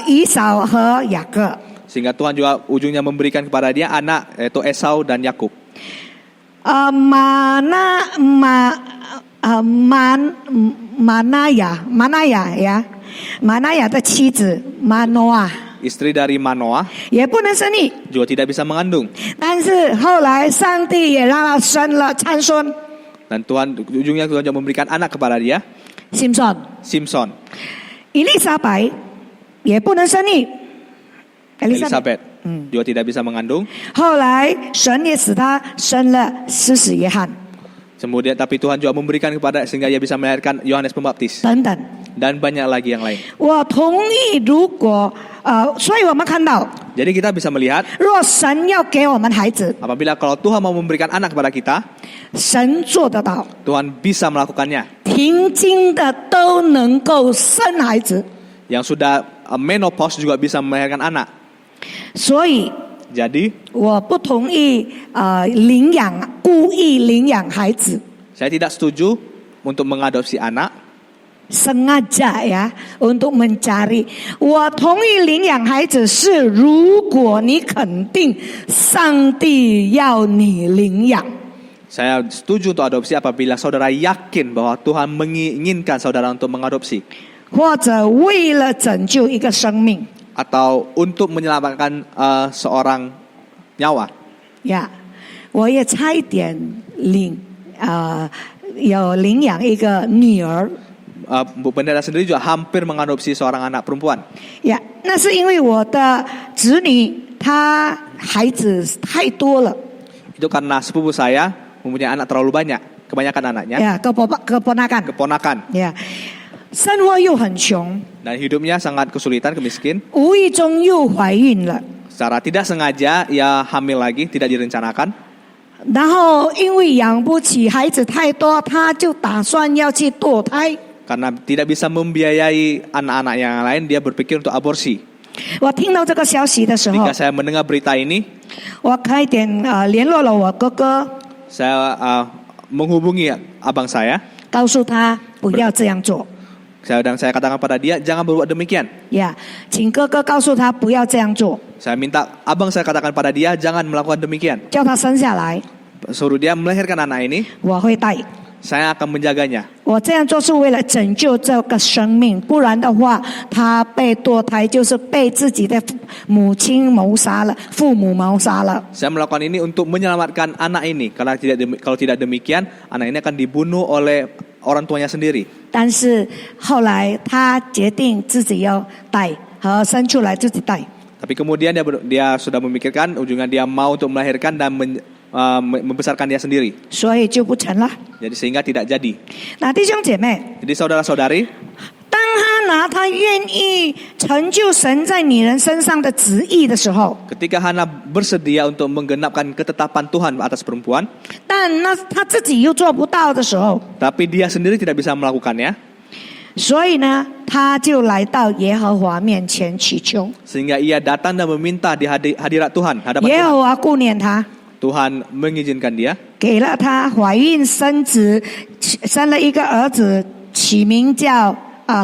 以扫和雅各。
sehingga Tuhan juga ujungnya memberikan kepada dia anak, yaitu Esau dan Yakub.
Manaya 的妻子玛挪啊
Istri dari Manoah
也不能生育，
juga tidak bisa mengandung.
但是后来上帝也让他生了参孙
Dan ujungnya Tuhan juga memberikan anak kepada dia, Simpson.
以利沙白也不能生育，
Elizabeth juga tidak bisa mengandung.
后来神也使他生了施洗约翰
Kemudian tapi Tuhan juga memberikan kepada sehingga ia bisa melahirkan Yohanes Pembaptis
等等。
dan banyak lagi yang lain.
我同意，如果所以我们看到，
Jadi kita bisa melihat
若神要给我们孩子，
apabila kalau Tuhan mau memberikan anak kepada kita,
神做得到，
Tuhan bisa melakukannya.
停经的都能够生孩子，
Yang sudah menopause juga bisa melahirkan anak.
所以
Jadi
我不同意故意领养孩子，
saya tidak setuju untuk mengadopsi anak.
sengaja ya untuk mencari。我同意领养孩子是如果你肯定上帝要你领养。
Saya setuju untuk adopsi apabila saudara yakin bahwa Tuhan menginginkan saudara untuk mengadopsi.
或者为了拯救一个生命，
Atau untuk menyelamatkan seorang nyawa.
呀，我也差一点有领养一个女儿。
Bu Pendeta sendiri juga hampir mengadopsi seorang anak perempuan.
呀，那是因为我的子女他孩子太多了。
Itu karena sepupu saya mempunyai anak terlalu banyak, kebanyakan anaknya.
呀，keponakan。
Keponakan.
呀，生活又很穷，
Dan hidupnya sangat kesulitan, kemiskin.
无意中又怀孕了。
Secara tidak sengaja ia hamil lagi, tidak direncanakan.
然后因为养不起孩子太多，他就打算要去堕胎。
Karena tidak bisa membiayai anak-anak yang lain, dia berpikir untuk aborsi.
我听到这个消息的时候
Ketika，saya mendengar berita ini,
我快点联络了我哥哥，
saya menghubungi abang saya.
告诉他不要这样做。
Saya katakan pada dia, jangan berbuat demikian.
呀，请哥哥告诉他不要这样做，
Saya minta abang saya katakan pada dia, jangan melakukan demikian.
叫他生下来，
Suruh dia melahirkan anak ini,
我会带。
saya akan menjaganya.
我这样做是为了拯救这个生命，不然的话，他被堕胎就是被自己的母亲谋杀了，父母谋杀了。
Saya melakukan ini untuk menyelamatkan anak ini. Kalau tidak demikian, anak ini akan dibunuh oleh orang tuanya sendiri.
但是后来他决定自己要带，和生出来自己带。
Tapi kemudian dia sudah memikirkan, ujungnya dia mau untuk melahirkan dan membesarkan dia sendiri.
所以就不成了。
Jadi sehingga tidak jadi.
那弟兄姐妹，
Jadi saudara-saudari,
当哈拿他愿意成就神在女人身上的旨意的时候，
ketika Hana bersedia untuk menggenapkan ketetapan Tuhan atas perempuan,
但那他自己又做不到的时候，
tapi dia sendiri tidak bisa melakukannya,
所以呢，他就来到耶和华面前祈求，
sehingga ia datang dan meminta di hadirat Tuhan, hadapan
耶
Tuhan.
和华顾念他，
Tuhan mengizinkan dia,
给了他怀孕生子，生了一个儿子，起名叫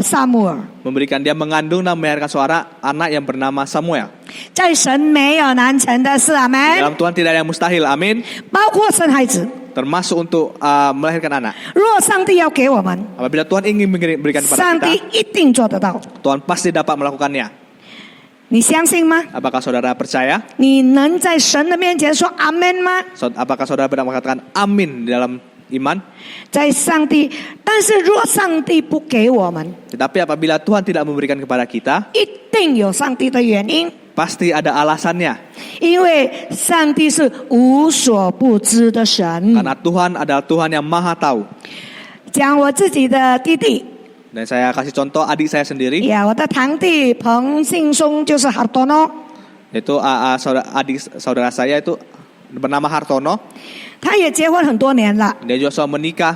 撒母耳。
memberikan dia mengandung dan melahirkan seorang anak yang bernama Samuel.
在神没有难成的事，阿门。
Dalam Tuhan tidak ada yang mustahil, amin.
包括生孩子，
Termasuk untuk melahirkan anak.
若上帝要给我们，
Apabila Tuhan ingin berikan kepada
上帝
kita,
一定做得到。
Tuhan pasti dapat melakukannya.
你相信吗？
Apakah saudara percaya?
你能在神的面前说阿门吗？
Apakah saudara benar mengatakan amin di dalam iman?
在上帝，但是若上帝不给我们，
Tetapi apabila Tuhan tidak memberikan kepada kita,
一定有上帝的原因，
pasti ada alasannya.
因为上帝是无所不知的神。
Karena Tuhan adalah Tuhan yang maha tahu.
讲我自己的弟弟，
Dan saya kasih contoh adik saya sendiri,
呀，我的堂弟彭信松就是哈多诺，
yaitu adik saudara saya itu bernama Hartono.
他也结婚很多年了，
Dia juga sudah menikah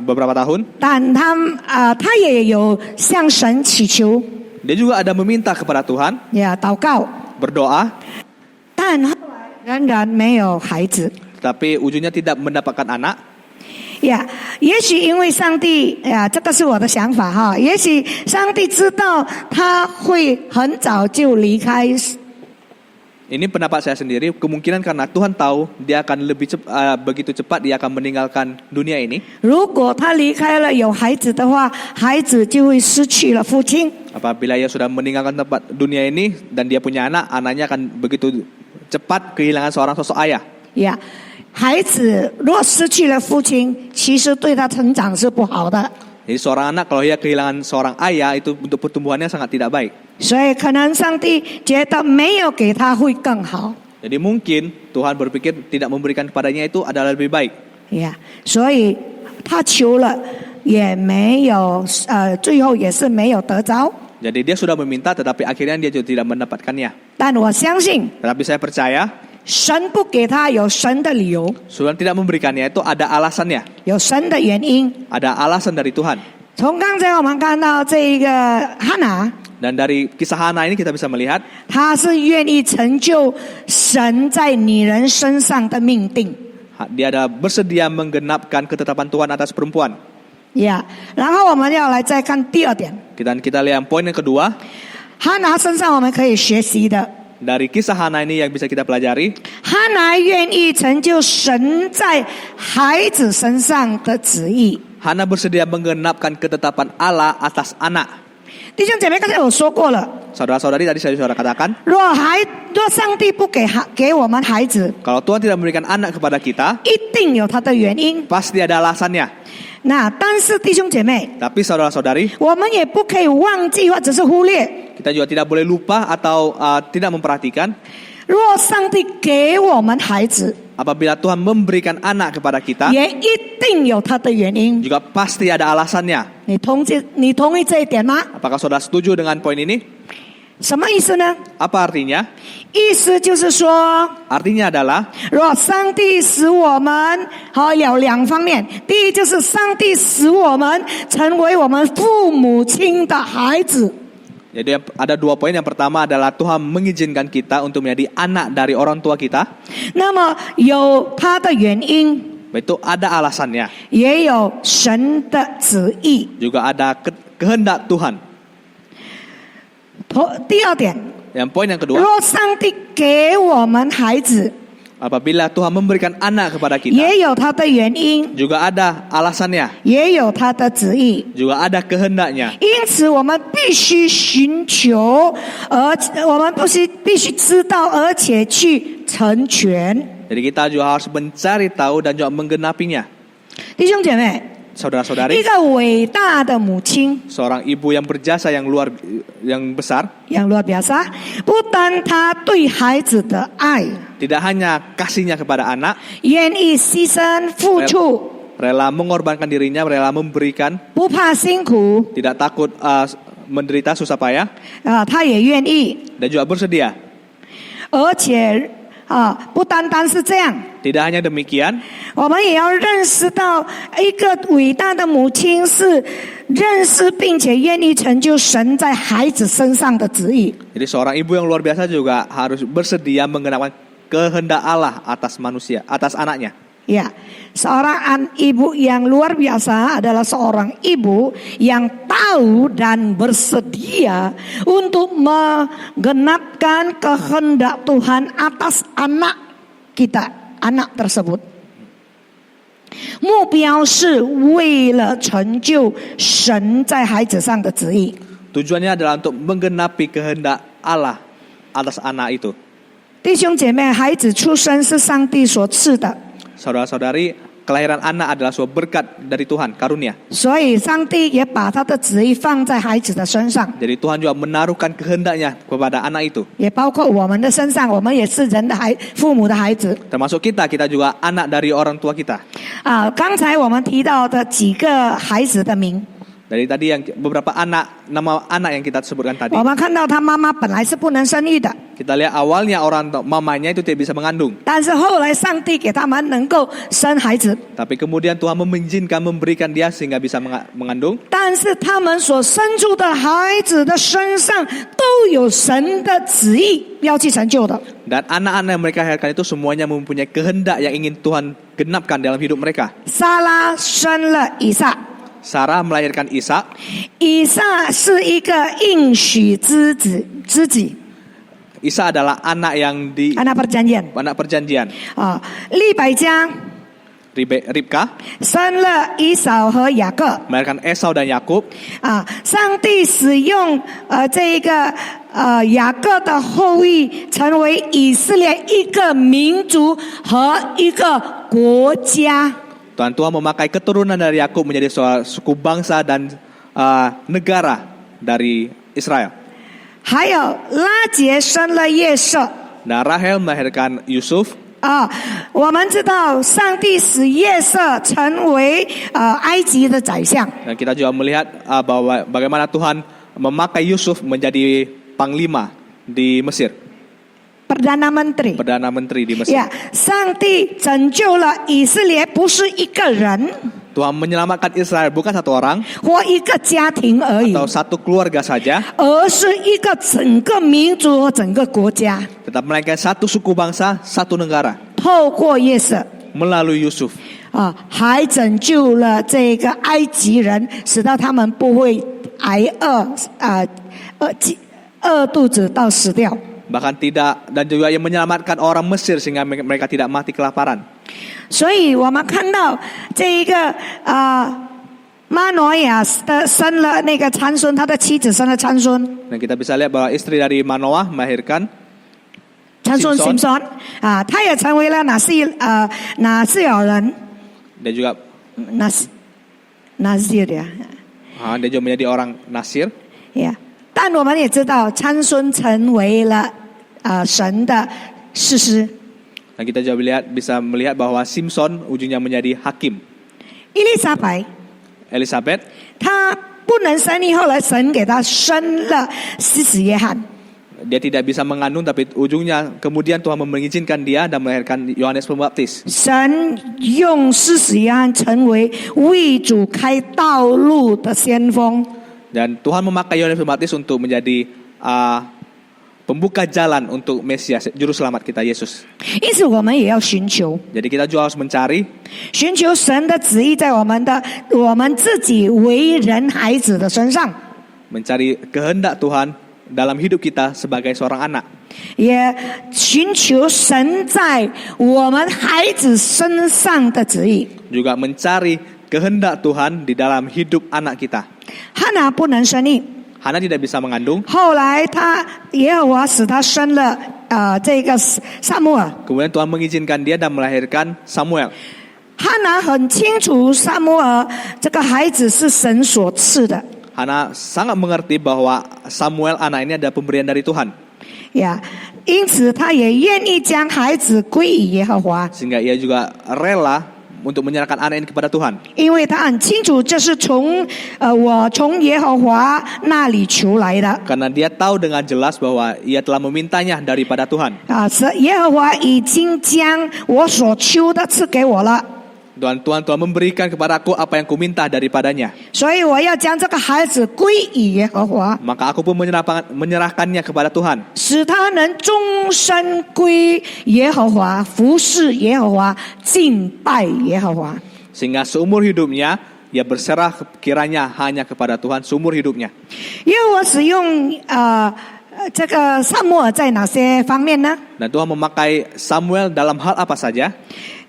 beberapa tahun.
但他也有向神祈求，
Dia juga ada meminta kepada Tuhan,
呀，祷告，
berdoa,
但后来仍然没有孩子。
tapi ujungnya tidak mendapatkan anak.
呀，也许因为上帝呀，这个是我的想法哈。也许上帝知道他会很早就离开，
Ini pendapat saya sendiri, kemungkinan karena Tuhan tahu dia akan begitu cepat dia akan meninggalkan dunia ini.
如果他离开了有孩子的话，孩子就会失去了父亲。
Apabila ia sudah meninggalkan tempat dunia ini dan dia punya anak, anaknya akan begitu cepat kehilangan seorang sosok ayah.
呀，孩子若失去了父亲，其实对他成长是不好的。
Jadi seorang anak kalau ia kehilangan seorang ayah itu untuk pertumbuhannya sangat tidak baik.
所以可能上帝觉得没有给他会更好。
Jadi mungkin Tuhan berpikir tidak memberikan kepadanya itu adalah lebih baik.
呀，所以他求了也没有最后也是没有得着。
Jadi dia sudah meminta tetapi akhirnya dia juga tidak mendapatkannya.
但我相信
Tetapi saya percaya
神不给他有神的理由，
Tuhan tidak memberikannya itu ada alasannya.
有神的原因。
Ada alasan dari Tuhan.
从刚才我们看到这一个哈拿，
Dan dari kisah Hana ini kita bisa melihat
他是愿意成就神在女人身上的命定。
dia ada bersedia menggenapkan ketetapan Tuhan atas perempuan.
呀，然后我们要来再看第二点，
Dan kita lihat poin yang kedua,
哈拿身上我们可以学习的。
dari kisah Hana ini yang bisa kita pelajari,
哈拿愿意成就神在孩子身上的旨意。
Hana bersedia menggenapkan ketetapan Allah atas anak.
弟兄姐妹，刚才我说过了，
Saudara-saudari, tadi saudara katakan,
若上帝不给我们孩子，
kalau Tuhan tidak memberikan anak kepada kita,
一定有他的原因。
pasti ada alasannya.
那但是弟兄姐妹，
Tapi saudara-saudari,
我们也不可以忘记或者是忽略，
kita juga tidak boleh lupa atau tidak memperhatikan
若上帝给我们孩子，
apabila Tuhan memberikan anak kepada kita,
也一定有他的原因。
juga pasti ada alasannya.
你同意这一点吗？
Apakah saudara setuju dengan poin ini?
什么意思呢？
Apa artinya?
意思就是说，
Artinya adalah
若上帝使我们有两方面，第一就是上帝使我们成为我们父母亲的孩子。
jadi ada 2 poin. Yang pertama adalah Tuhan mengizinkan kita untuk menjadi anak dari orang tua kita.
那么有他的原因，
Itu ada alasannya.
也有神的旨意。
Juga ada kehendak Tuhan.
第二点，
Yang poin yang kedua,
若上帝给我们孩子，
apabila Tuhan memberikan anak kepada kita,
也有他的原因，
juga ada alasannya,
也有他的旨意。
juga ada kehendaknya.
因此，我们必须寻求，我们必须知道，而且去成全。
Jadi kita juga harus mencari tahu dan juga menggenapinya.
弟兄姐妹，
Saudara-saudari,
一个伟大的母亲，
seorang ibu yang berjasa yang besar,
yang luar biasa， 不单她对孩子的爱，
tidak hanya kasihnya kepada anak,
愿意牺牲付出，
rela mengorbankan dirinya, rela memberikan,
不怕辛苦，
tidak takut menderita susah payah,
她也愿意，
dan juga bersedia.
而且不单单是这样。
Tidak hanya demikian,
我们也要认识到，一个伟大的母亲是认识并且愿意成就神在孩子身上的旨意。
jadi seorang ibu yang luar biasa juga harus bersedia menggenapi kehendak Allah atas manusia, atas anaknya.
Ya, seorang ibu yang luar biasa adalah seorang ibu yang tahu dan bersedia untuk menggenapkan kehendak Tuhan atas anak kita, anak tersebut. 目标是为了成就神在孩子上的旨意。
Tujuannya adalah untuk menggenapi kehendak Allah atas anak itu.
弟兄姐妹，孩子出生是上帝所赐的，
Saudara-saudari, kelahiran anak adalah sebuah berkat dari Tuhan, karunia.
所以上帝也把他的旨意放在孩子的身上，
Jadi Tuhan juga menaruhkan kehendaknya kepada anak itu.
也包括我们的身上，我们也是人的父母的孩子。
Termasuk kita juga anak dari orang tua kita.
刚才我们提到的几个孩子的名，
Dari tadi yang beberapa nama anak yang kita sebutkan tadi.
我们看到他妈妈本来是不能生育的，
Kita lihat awalnya orang mamanya itu tidak bisa mengandung.
但是后来上帝给他们能够生孩子，
Tapi kemudian Tuhan mengizinkan, memberikan dia sehingga bisa mengandung.
但是他们所生出的孩子的身上都有神的旨意要去成就的。
Dan anak-anak yang mereka lahirkan itu semuanya mempunyai kehendak yang ingin Tuhan genapkan dalam hidup mereka.
撒拉生了以撒，
Sarah melahirkan Ishak.
以撒是一个应许之子。
Ishak adalah anak yang
anak perjanjian.
anak perjanjian.
利百加
Ribka
生了以扫和雅各。
melahirkan Esau dan Yakub.
上帝使用这一个雅各的后裔成为以色列一个民族和一个国家。
Tuhan memakai keturunan dari Yakub menjadi suku bangsa dan negara dari Israel.
还有拉结生了约瑟。
Dan Rahel melahirkan Yusuf.
我们知道上帝使约瑟成为埃及的宰相。
Dan kita juga melihat bahwa bagaimana Tuhan memakai Yusuf menjadi panglima di Mesir.
Perdana Menteri.
Perdana Menteri di Mesir.
上帝拯救了以色列，不是一个人
Tuhan menyelamatkan Israel bukan satu orang
或一个家庭而已，
atau satu keluarga saja,
而是一个整个民族和整个国家。
tetap melainkan satu suku bangsa, satu negara
透过约瑟
melalui Yusuf.
还拯救了这个埃及人，使到他们不会挨饿肚子到死掉。
Bahkan tidak, dan juga yang menyelamatkan orang Mesir sehingga mereka tidak mati kelaparan.
所以我们看到这一个马诺亚的生了那个参孙，他的妻子生了参孙，
Dan kita bisa lihat bahwa istri dari Manoah melahirkan
参孙
Simson
啊，他也成为了拿西尔人，
dan juga
拿西尔呀，
dia juga menjadi orang Nasir.
呀。但我们也知道，参孙成为了神的士师。
Dan kita juga bisa melihat bahwa Simson ujungnya menjadi hakim.
伊丽莎白，
Elizabeth
她不能生育，后来神给她生了施洗约翰。
dia tidak bisa mengandung, tapi ujungnya kemudian Tuhan mengizinkan dia dan melahirkan Yohanes Pembaptis.
神用施洗约翰成为为主开道路的先锋。
Dan Tuhan memakai Yohanes Pembaptis untuk menjadi pembuka jalan untuk Mesias, juru selamat kita Yesus.
因此，我们也要寻求
Jadi kita juga harus mencari
神的旨意在我们自己为人孩子的身上，
mencari kehendak Tuhan dalam hidup kita sebagai seorang anak.
也寻求神在我们孩子身上的旨意。
Juga mencari kehendak Tuhan di dalam hidup anak kita.
哈拿不能生育，
Hana tidak bisa mengandung.
后来耶和华使他生了这个撒母耳。
Kemudian Tuhan mengizinkan dia dan melahirkan Samuel.
哈拿很清楚撒母耳这个孩子是神所赐的。
Hana sangat mengerti bahwa Samuel anak ini adalah pemberian dari Tuhan.
呀，因此他也愿意将孩子归于耶和华，
Sehingga ia juga rela untuk menyerahkan anak ini kepada Tuhan.
因为他很清楚这是我从耶和华那里求来的。
Karena dia tahu dengan jelas bahwa ia telah memintanya daripada Tuhan.
是耶和华已经将我所求的赐给我了，
Tuhan telah memberikan kepadaku apa yang kuminta daripadanya.
所以我要将这个孩子归于耶和华，
Maka aku pun menyerahkannya kepada Tuhan.
使他能终身归耶和华，服侍耶和华，敬拜耶和华。
Sehingga seumur hidupnya ia berserah kiranya hanya kepada Tuhan seumur hidupnya.
耶和华使用这个撒母耳在哪些方面呢？
Dan Tuhan memakai Samuel dalam hal apa saja?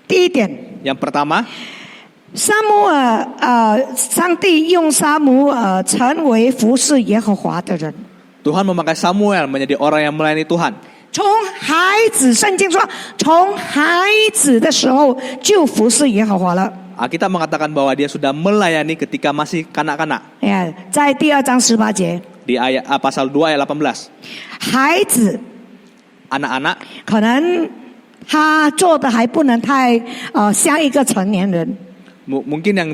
第一点，
Yang pertama,
撒母耳上帝用撒母耳成为服侍耶和华的人。
Tuhan memakai Samuel menjadi orang yang melayani Tuhan.
从孩子，圣经说，从孩子的时候就服侍耶和华了。
Alkitab mengatakan bahwa dia sudah melayani ketika masih kanak-kanak.
在第2章18节，
Di pasal 2 ayat 18.
孩子
Anak-anak
可能他做的还不能太像一个成年人，
mungkin yang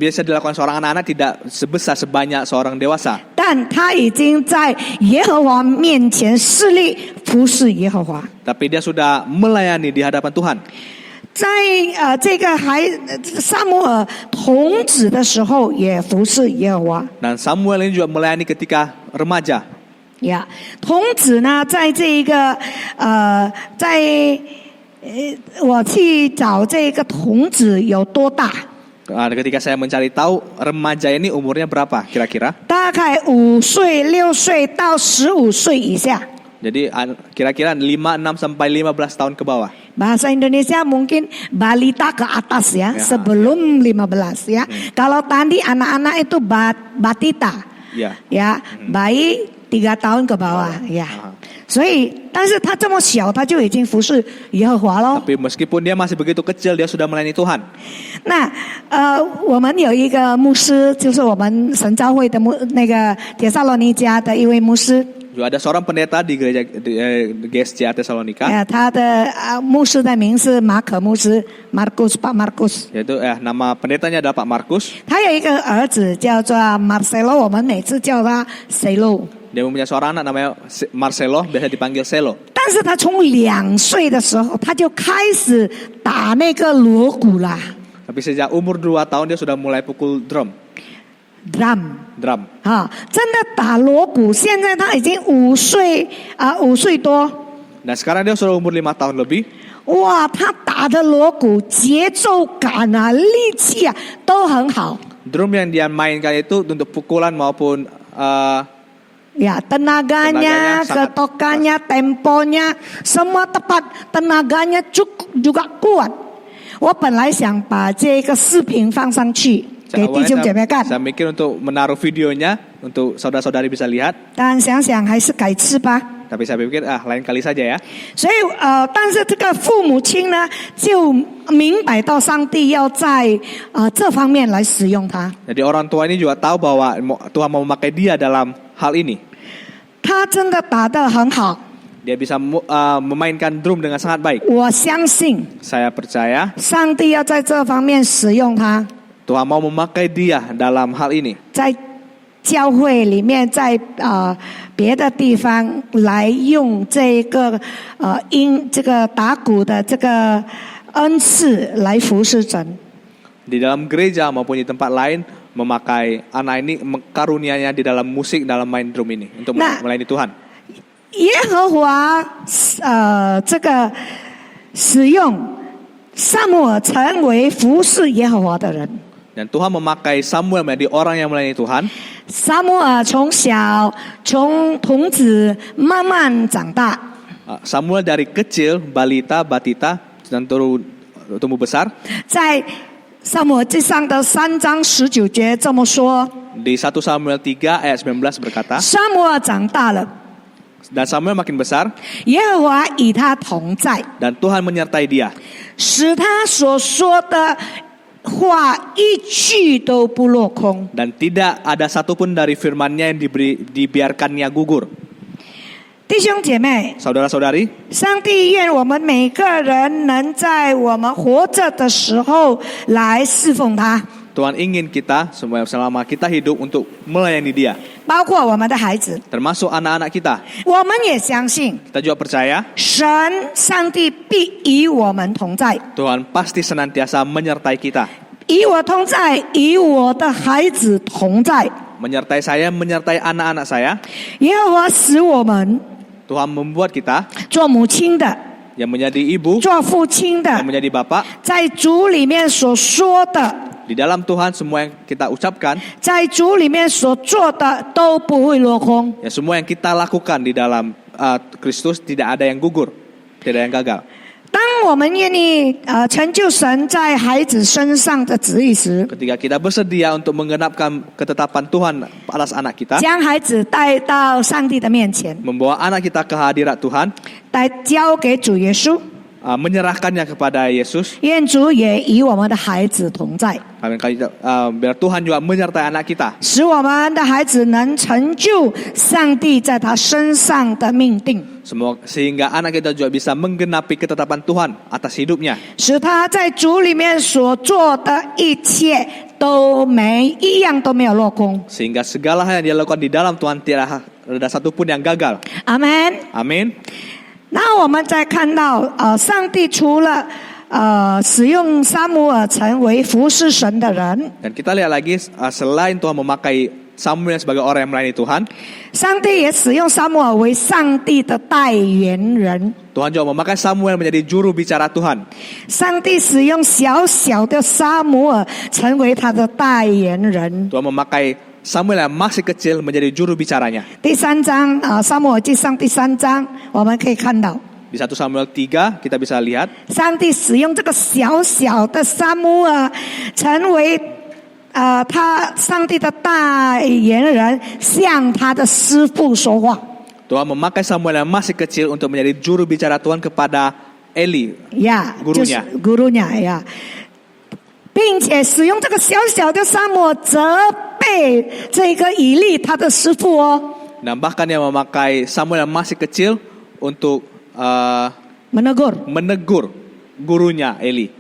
biasa dilakukan seorang anak-anak tidak sebanyak seorang dewasa.
但他已经在耶和华面前侍立服侍耶和华。
Tapi dia sudah melayani di hadapan Tuhan.
在这个撒母耳童子的时候，也服侍耶和华。
Dan Samuel ini juga melayani ketika remaja.
童子呢，在这一个我去找这个童子有多大？
Ketika saya mencari tahu remaja ini umurnya berapa kira-kira?
大概5岁、6岁到15岁以下。
Jadi kira-kira 5, 6 sampai 15 tahun ke bawah.
Bahasa Indonesia mungkin balita ke atas ya, sebelum 15 ya. Kalau tadi anak-anak itu batita. Ya, bayi 3 tahun ke bawah ya. 所以，但是他这么小，他就已经服侍耶和华了。
Tapi meskipun dia masih begitu kecil, dia sudah melayani Tuhan.
那我们有一个牧师，就是我们神召会的那个帖撒罗尼迦的一位牧师。
Juga ada seorang pendeta di gereja GSCA Tesalonika.
他的牧师的名是马可牧师 ，Markus Pak Markus。
Yaitu nama pendetanya adalah Pak Markus.
他有一个儿子叫做 Marcelo， 我们每次叫他 Celo。
Dia mempunyai seorang anak namanya Marcelo, biasa dipanggil Celo.
但是他从2岁的时候，他就开始打那个锣鼓啦。
Tapi sejak umur 2 tahun dia sudah mulai pukul drum.
Drum。 真的打锣鼓。现在他已经5岁多。
Dan sekarang dia sudah umur 5 tahun lebih.
哇，他打的锣鼓节奏感啊、力气啊都很好。
Drum yang dia mainkan itu untuk pukulan maupun
tenaganya, ketokannya, temponya, semua tepat. Tenaganya juga kuat. 我本来想把这个视频放上去。给弟兄姐妹看。
saya mikir untuk menaruh videonya untuk saudara-saudari bisa lihat.
但想想还是改吃吧。
Tapi saya pikir lain kali saja ya.
所以但是这个父母亲呢，就明白到上帝要在这方面来使用他。
Jadi orang tua ini juga tahu bahwa Tuhan mau memakai dia dalam hal ini.
他真的打得很好，
Dia bisa memainkan drum dengan sangat baik.
我相信
Saya percaya
上帝要在这方面使用他，
Tuhan mau memakai dia dalam hal ini.
在教会里面，在别的地方来用这个这个打鼓的这个恩赐来服侍神。
Di dalam gereja maupun di tempat lain memakai anak ini karunianya di dalam musik, dalam main drum ini untuk melayani Tuhan.
耶和华这个使用撒母耳成为服侍耶和华的人。
Dan Tuhan memakai Samuel menjadi orang yang melayani Tuhan.
撒母耳从童子慢慢长大，
Samuel dari kecil, balita, batita, dan tumbuh besar.
在撒母耳记上的3章19节这么说：
Di 1 Samuel 3 ayat 19 berkata,
撒母耳长大了，
dan Samuel makin besar,
耶和华与他同在，
dan Tuhan menyertai dia.
使他所说的话一句都不落空。
Dan tidak ada satupun dari firman-Nya yang dibiarkannya gugur.
弟兄姐妹，
Saudara-saudari,
上帝愿我们每个人能在我们活着的时候来侍奉他，
Tuhan ingin kita selama kita hidup untuk melayani dia.
包括我们的孩子。
Termasuk anak-anak kita.
我们也相信
Kita juga percaya
上帝必与我们同在，
Tuhan pasti senantiasa menyertai kita.
与我同在，与我的孩子同在。
Menyertai saya, menyertai anak-anak saya.
耶和华使我们
Tuhan membuat kita
做母亲的，
yang menjadi ibu,
做父亲的
yang，menjadi bapak.
在主里面所说的，
Di dalam Tuhan semua yang kita ucapkan,
在主里面所做的都不会落空。
ya semua yang kita lakukan di dalam Kristus tidak ada yang gugur, tidak ada yang gagal.
当我们愿意成就神在孩子身上的旨意时，
Ketika kita bersedia untuk menggenapkan ketetapan Tuhan atas anak kita,
将孩子带到上帝的面前，
membawa anak kita ke hadirat Tuhan,
来交给主耶稣，
menyerahkannya kepada Yesus,
愿主也与我们的孩子同在，
biar Tuhan juga menyertai anak kita,
使我们的孩子能成就上帝在他身上的命定，
sehingga anak kita juga bisa menggenapi ketetapan Tuhan atas hidupnya,
使他在主里面所做的一切都一样都没有落空。
sehingga segala hal yang dia lakukan di dalam Tuhan tidak ada satupun yang gagal.
阿门。
Amin.
那我们再看到上帝除了使用撒母耳成为服侍神的人，
Dan kita lihat lagi selain Tuhan memakai Samuel sebagai orang yang melayani Tuhan,
上帝也使用撒母耳为上帝的代言人。
Tuhan juga memakai Samuel menjadi juru bicara Tuhan.
上帝使用小小的撒母耳成为他的代言人。
Tuhan memakai Samuel yang masih kecil menjadi juru bicaranya.
第3章撒母耳记上第3章，我们可以看到，
Di 1 Samuel 3 kita bisa lihat
上帝使用这个小小的撒母耳成为上帝的代言人，向他的师父说话。
Tuhan memakai Samuel yang masih kecil untuk menjadi juru bicara Tuhan kepada Eli,
呀，
gurunya.
就是gurunya呀，并且使用这个小小的撒母耳责备这个以利他的师父哦。
Dan bahkan yang memakai Samuel yang masih kecil untuk menegur gurunya Eli.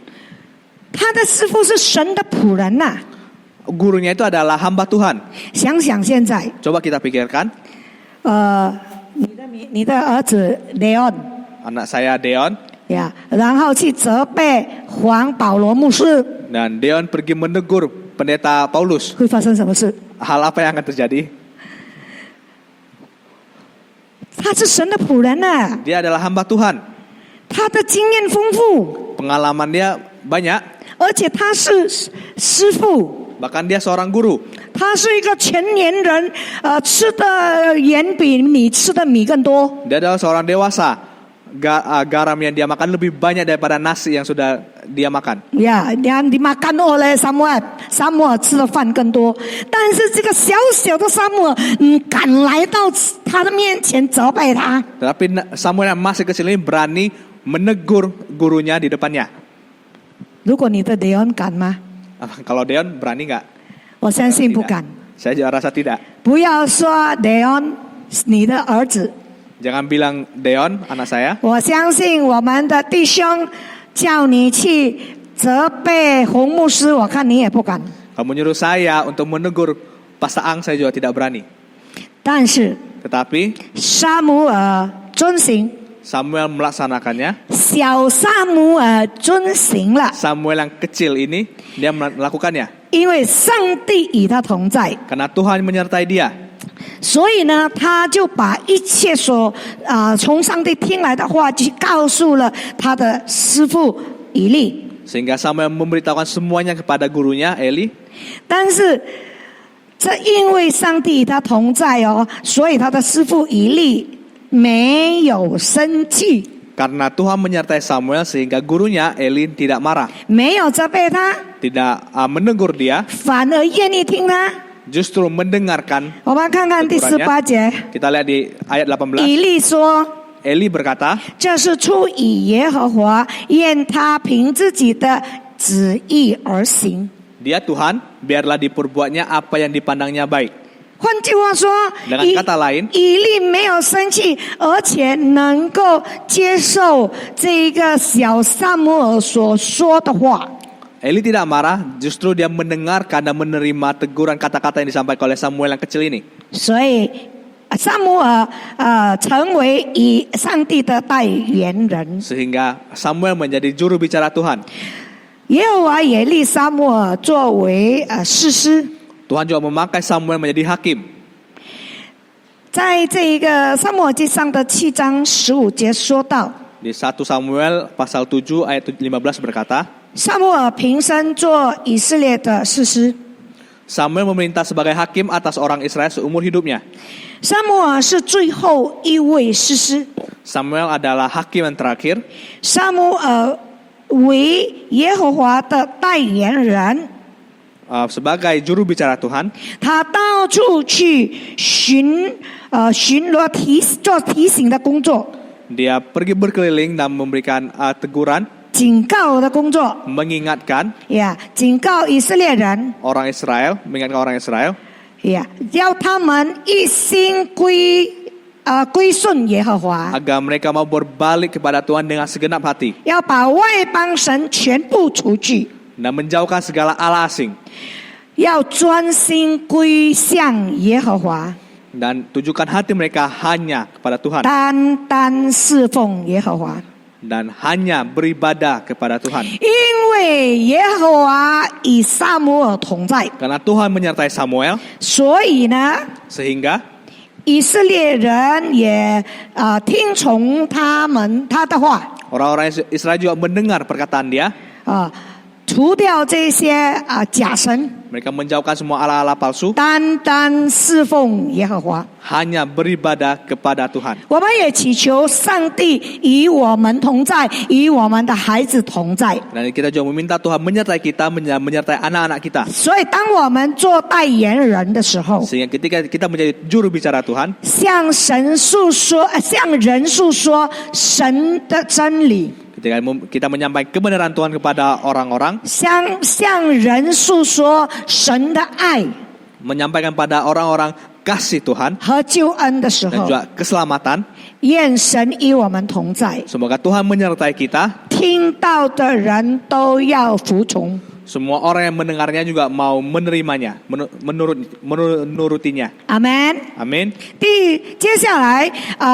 他的师父是神的仆人呐、
Gurunya itu adalah hamba Tuhan.
想想现在，
Coba kita pikirkan,
你的儿子 Leon
anak saya Deon,
呀，然后去责备黄保罗牧师，
dan Deon pergi menegur pendeta Paulus.
会发生什么事？
Hal apa yang akan terjadi?
他是神的仆人呐、
Dia adalah hamba Tuhan.
他的经验丰富，
Pengalaman dia banyak,
而且他是师傅，
bahkan dia seorang guru.
他是一个成年人，吃的盐比你吃的米更多。
Dia adalah seorang dewasa, garam yang dia makan lebih banyak daripada nasi yang sudah dia makan.
呀，yang dimakan oleh Samuel， Samuel 吃的饭更多。但是这个小小的撒母耳，敢来到他的面前责备他。
Tetapi Samuel yang masih kecil ini berani menegur gurunya di depannya.
如果你的Deon敢吗？
Kalau Deon berani nggak?
我相信不敢。
Saya juga rasa tidak.
不要说Deon， 你的儿子。
Jangan bilang Deon, anak saya.
我相信我们的弟兄叫你去责备洪牧师，我看你也不敢。
Kamu menyuruh saya untuk menegur Pastor Ang, saya juga tidak berani.
但是
Tetapi
撒母耳遵行，
Samuel melaksanakannya.
小撒母耳遵行了，
Samuel yang kecil ini dia melakukannya
因为上帝与他同在。
karena Tuhan menyertai dia.
所以呢，他就把一切从上帝听来的话，去告诉了他的师傅以利。
Sehingga Samuel memberitahukan semuanya kepada gurunya Eli.
但是，这因为上帝与他同在哦，所以他的师傅以利没有生气，
Karena Tuhan menyertai Samuel sehingga gurunya Eli tidak marah,
没有责备他，
tidak menegur dia,
反而愿意听他。
justru mendengarkan.
我们看看第18节，
Kita lihat di ayat 18.
以利说。
Eli berkata,
这是出于耶和华，愿他凭自己的旨意而行。
dia Tuhan, biarlah diperbuatnya apa yang dipandangnya baik.
换句话说，
Dengan kata lain,
以利没有生气，而且能够接受这个小撒母耳所说的话。
Eli tidak marah, justru dia mendengarkan dan menerima teguran kata-kata yang disampaikan oleh Samuel yang kecil ini.
所以，撒母耳成为以上帝的代言人。
Sehingga Samuel menjadi juru bicara Tuhan.
耶和华也立撒母耳作为士师。
Tuhan juga memakai Samuel menjadi hakim.
在这个撒母耳记上的7章15节说到，
Di 1 Samuel pasal 7 ayat 15 berkata,
撒母耳平生做以色列的士师。
Samuel memerintah sebagai hakim atas orang Israel seumur hidupnya.
撒母耳是最后一位士师。
Samuel adalah hakim yang terakhir.
撒母耳为耶和华的代言人，
Sebagai juru bicara Tuhan,
他到处去巡逻做提醒的工作，
dia pergi berkeliling dan memberikan teguran,
警告的工作，
mengingatkan
警告以色列人，
orang Israel, mengingatkan orang Israel,
要他们一心归顺耶和华，
agar mereka mau berbalik kepada Tuhan dengan segenap hati
要把外邦神全部除去，
dan menjauhkan segala Allah asing
要专心归向耶和华，
dan tujukan hati mereka hanya kepada Tuhan
单单侍奉耶和华。
dan hanya beribadah kepada Tuhan.
因为耶和华与撒母耳同在，
Karena Tuhan menyertai Samuel,
所以呢，
sehingga
以色列人也听从他的话，
orang-orang Israel juga mendengar perkataan dia.
除掉这些假神，
Mereka menjauhkan semua Allah-Allah palsu,
单单侍奉耶和华。
hanya beribadah kepada Tuhan.
我们也祈求上帝与我们同在，与我们的孩子同在。
Dan kita juga meminta Tuhan menyertai kita, menyertai anak-anak kita.
所以，当我们做代言人的时候，
Sehingga ketika kita menjadi juru bicara Tuhan,
向人诉说神的真理。
ketika kita menyampaikan kebenaran Tuhan kepada orang-orang,
向人诉说神的爱
menyampaikan pada orang-orang kasih Tuhan
和救恩的时
dan
候，
juga keselamatan,
愿神与我们同在，
semoga Tuhan menyertai kita.
听到的人都要服从。
Semua orang yang mendengarnya juga mau menerimanya, menurutinya.
阿门。
Amin.
接下来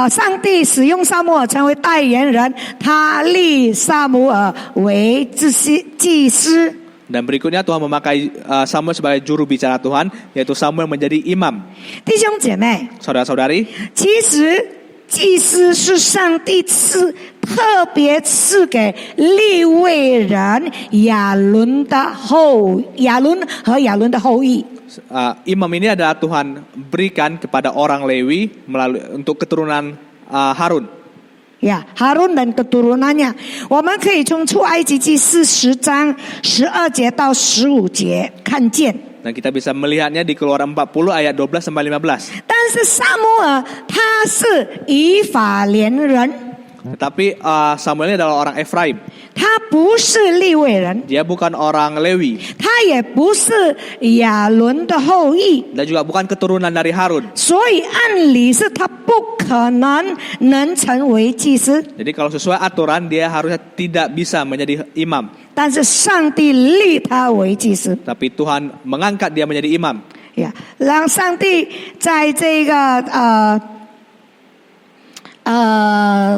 上帝使用撒母耳成为代言人，他立撒母耳为祭司。
Dan berikutnya Tuhan memakai Samuel sebagai juru bicara Tuhan, yaitu Samuel menjadi imam.
弟兄姐妹，
Saudara-saudari,
其实祭司是上帝特别赐给利未人亚伦和亚伦的后裔。
imam ini adalah Tuhan berikan kepada orang Lewi untuk keturunan Harun.
Ya, Harun dan keturunannya. 我们可以从出埃及记40章12节到15节看见。
Dan kita bisa melihatnya di Keluaran 40 ayat 12 sampai 15.
但是撒母耳他是以法莲人，
Tetapi Samuel ini adalah orang Efraim.
他不是利未人，
Dia bukan orang Lewi
他也不是亚伦的后裔，
dan juga bukan keturunan dari Harun.
所以按理是他不可能成为祭司。
Jadi kalau sesuai aturan dia harusnya tidak bisa menjadi imam.
但是上帝立他为祭司。
Tapi Tuhan mengangkat dia menjadi imam.
呀，让上帝在这个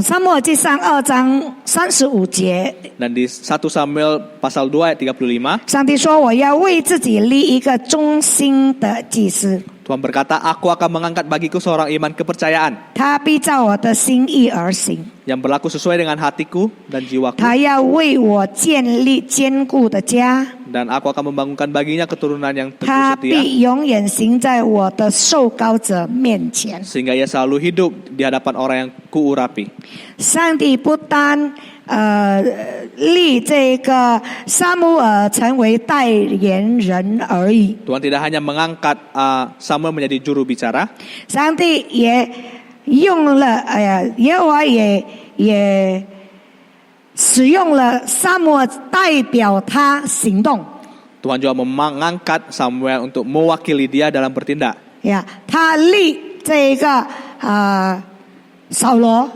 撒母耳记上2章35节，
Dan di 1 Samuel pasal 2 ayat 35,
上帝说：“我要为自己立一个忠心的祭司，
Tuhan berkata, aku akan mengangkat bagiku seorang iman kepercayaan
他必照我的心意而行，
yang berlaku sesuai dengan hatiku dan jiwaku.
他要为我建立坚固的家，
Dan aku akan membangunkan baginya keturunan yang teguh
他
setia
必永远行在我的受膏者面前。”
sehingga ia selalu hidup di hadapan orang yang kuurapi.
上帝不单立这个撒母耳成为代言人而已，
Tuhan tidak hanya mengangkat Samuel menjadi juru bicara,
上帝也用了耶和华也使用了撒母耳代表他行动。
Tuhan juga mengangkat Samuel untuk mewakili dia dalam bertindak.
呀，他立这个扫罗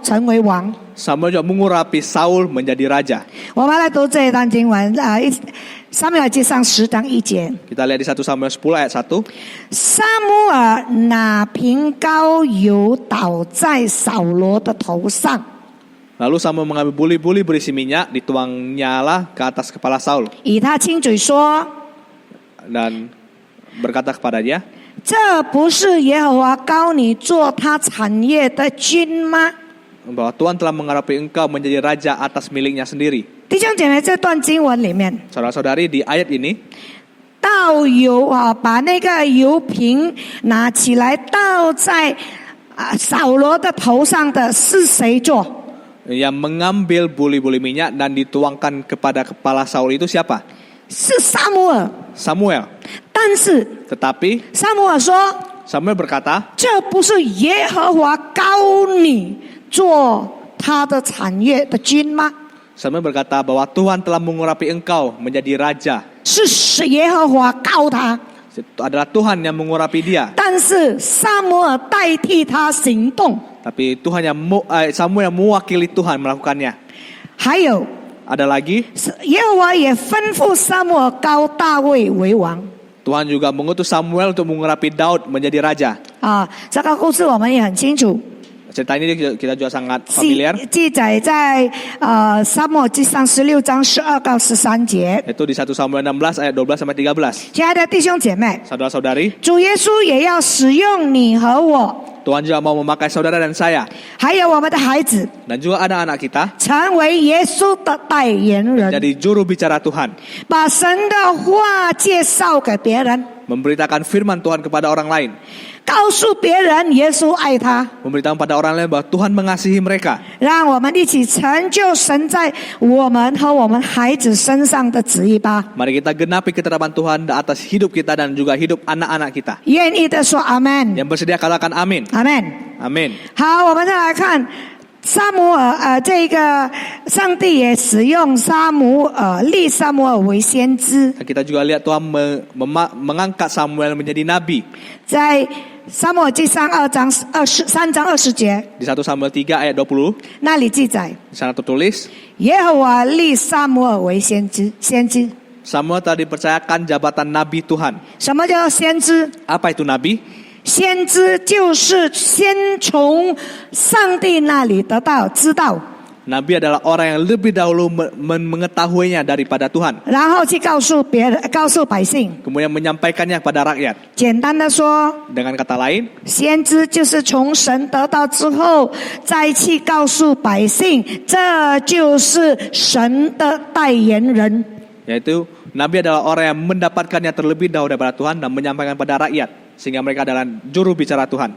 成为王。
Samuel juga mengurapi Saul menjadi raja.
我们来读这一段经文撒母耳记上10章1节。
Kita lihat di 1 Samuel 10 ayat 1.
撒母耳拿瓶膏油倒在扫罗的头上，
Lalu Samuel mengambil buli-buli berisi minyak, dituangnya ke atas kepala Saul
以他亲嘴说
dan berkata kepada dia,
这不是耶和华膏你做他产业的君吗？
bahwa Tuhan telah mengurapi engkau menjadi raja atas miliknya sendiri.
弟兄姐妹，这段经文里面
Saudara-saudari, di ayat ini
倒油把那个油瓶拿起来倒在扫罗的头上的是谁做？
yang mengambil buli-buli minyak dan dituangkan kepada kepala Saul itu siapa?
是撒母耳。
Samuel.
但是
Tetapi
撒母耳说
Samuel berkata,
这不是耶和华膏你做他的产业的君吗？
Samuel berkata bahwa Tuhan telah mengurapi engkau menjadi raja.
是耶和华膏他，
Itu adalah Tuhan yang mengurapi dia.
但是撒母耳代替他行动。
Tapi Tuhan Samuel mewakili Tuhan melakukannya.
还有，
Ada lagi,
耶和华也吩咐撒母耳膏大卫为王。
Tuhan juga mengutus Samuel untuk mengurapi Daud menjadi raja.
这个故事我们也很清楚，
Cerita ini kita juga sangat familiar.
记载在撒母耳记上16章12到13节。
Itu di 1 Samuel 16 ayat 12 sampai 13.
亲爱的弟兄姐妹，
Saudara-saudari,
主耶稣也要使用你和我，
Tuhan juga mau memakai saudara dan saya
还有我们的孩子，
dan juga anak-anak kita
成为耶稣的代言人，
jadi juru bicara Tuhan,
把神的话介绍给别人，
memberitakan firman Tuhan kepada orang lain,
告诉别人耶稣爱他。
memberitakan pada orang lain bahwa Tuhan mengasihi mereka.
让我们一起成就神在我们和我们孩子身上的旨意吧。
Mari kita genapi ketetapan Tuhan atas hidup kita dan juga hidup anak-anak kita.
愿意的说阿门，
Yang bersedia katakan amin.
阿门。
Amin.
好，我们再来看撒母耳，这个上帝也使用撒母耳，立撒母耳为先知。
Dan kita juga lihat Tuhan mengangkat Samuel menjadi nabi.
在撒母耳记上3章20节，
Di 1 Samuel 3 ayat 20,
那里记载，
di sana tertulis,
耶和华立撒母耳为先知。先知，
Samuel telah dipercayakan jabatan nabi Tuhan.
什么叫先知？
Apa itu nabi?
先知就是先从上帝那里得到知道，
Nabi adalah orang yang lebih dahulu mengetahuinya daripada Tuhan,
然后去告诉别人，告诉百姓。
kemudian menyampaikannya kepada rakyat.
简单的说，
Dengan kata lain,
先知就是从神得到之后，再去告诉百姓，这就是神的代言人。
yaitu nabi adalah orang yang mendapatkannya terlebih dahulu daripada Tuhan dan menyampaikan pada rakyat, sehingga mereka adalah juru bicara Tuhan.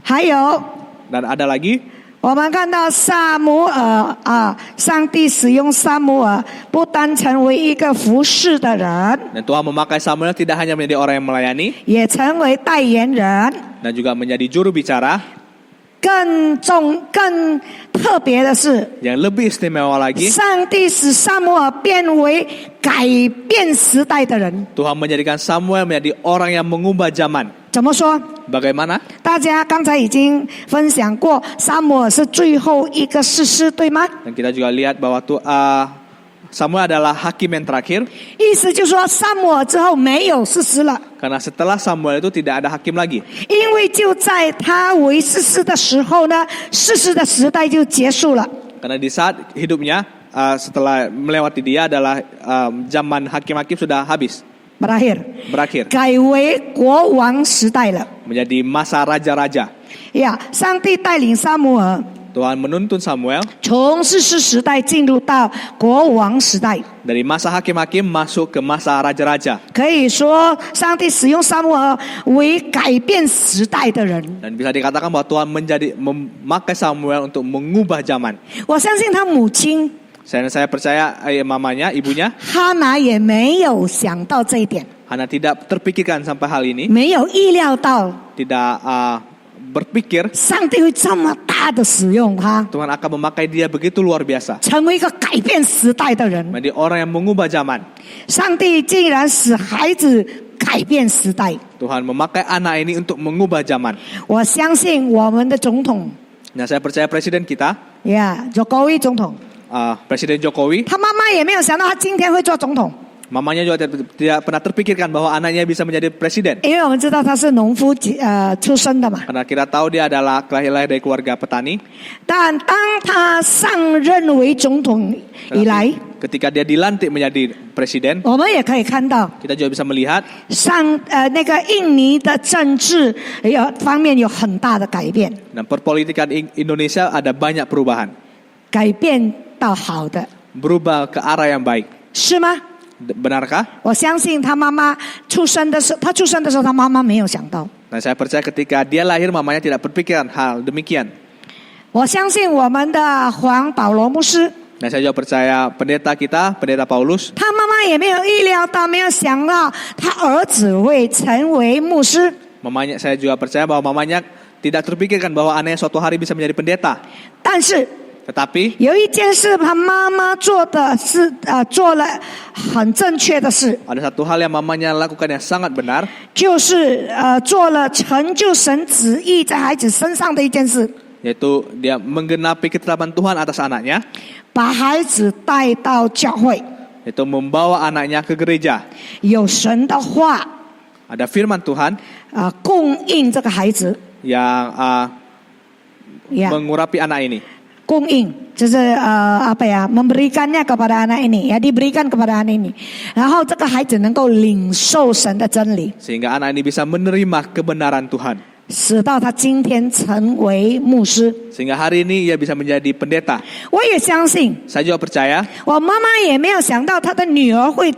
还有
Dan ada lagi,
我们看到撒母耳上帝使用撒母耳，不单成为一个服侍的人，
dan Tuhan memakai Samuel tidak hanya menjadi orang yang melayani,
也成为代言人。
dan juga menjadi juru bicara.
更特别的是，
Yang lebih istimewa lagi,
上帝使撒母耳变为改变时代的人。
Tuhan menjadikan Samuel menjadi orang yang mengubah zaman.
怎么说？
Bagaimana?
大家刚才已经分享过，撒母耳是最后一个士师，对吗？
Dan kita juga lihat bahwa Samuel adalah hakim yang terakhir.
意思就是说，撒母耳之后没有士师了，
Karena setelah Samuel itu tidak ada hakim lagi.
因为就在他为士师的时候呢，士师的时代就结束了。
Karena di saat hidupnya, setelah melewati dia adalah zaman hakim-hakim sudah habis,
berakhir，
berakhir.
改为国王时代了。
Menjadi masa raja-raja.
呀，上帝带领撒母耳
Tuhan menuntun Samuel
从士师时代进入到国王时代。
dari masa hakim-hakim masuk ke masa raja-raja.
可以说，上帝使用撒母耳为改变时代的人。
Dan bisa dikatakan bahwa Tuhan memakai Samuel untuk mengubah zaman.
我相信他母亲
Saya percaya mamanya, ibunya,
哈拿也没有想到这一点，
Hana tidak terpikirkan sampai hal ini,
没有意料到
tidak berpikir
上帝会这么大的使用他，
Tuhan akan memakai dia begitu luar biasa.
成为一个改变时代的人。
Menjadi orang yang mengubah zaman.
上帝竟然使孩子改变时代。
Tuhan memakai anak ini untuk mengubah zaman.
我相信我们的总统
Nah, saya percaya presiden kita,
呀，Jokowi 总统，
Presiden Jokowi,
他妈妈也没有想到他今天会做总统，
mamanya juga tidak pernah terpikirkan bahwa anaknya bisa menjadi presiden.
因为我们知道他是农夫出身的嘛。
Karena kita tahu dia adalah lahir dari keluarga petani.
但当他上任为总统以来，
Ketika dia dilantik menjadi presiden,
我们也可以看到
kita juga bisa melihat
那个印尼的政治方面有很大的改变，
dan perpolitikan Indonesia ada banyak perubahan.
改变到好的，
Berubah ke arah yang baik.
是吗？
Benarkah?
我相信他妈妈出生的时候，他出生的时候，他妈妈没有想到。
Nah, saya percaya ketika dia lahir mamanya tidak berpikiran hal demikian.
我相信我们的黄保罗牧师，
Nah, saya juga percaya pendeta kita, pendeta Paulus,
他妈妈也没有意料到，没有想到他儿子会成为牧师。
saya juga percaya bahwa mamanya tidak terpikirkan bahwa anaknya suatu hari bisa menjadi pendeta.
但是
Tetapi
有一件事，他妈妈做的是做了很正确的事，
ada satu hal yang mamanya lakukan yang sangat benar,
就是做了成就神旨意在孩子身上的一件事，
yaitu dia menggenapi ketetapan Tuhan atas anaknya,
把孩子带到教会，
yaitu membawa anaknya ke gereja.
有神的话
Ada firman Tuhan
供应这个孩子
yang
呀。
mengurapi anak ini.
供应就是memberikannya kepada anak ini ya, diberikan kepada anak ini, 然后这个孩子能够领受神的真理，
Sehingga anak ini bisa menerima kebenaran Tuhan.
使到他今天成为牧师。
Sehingga hari ini ia bisa menjadi pendeta.
我也相信，
Saya juga percaya
我妈妈也没有想到她的女儿会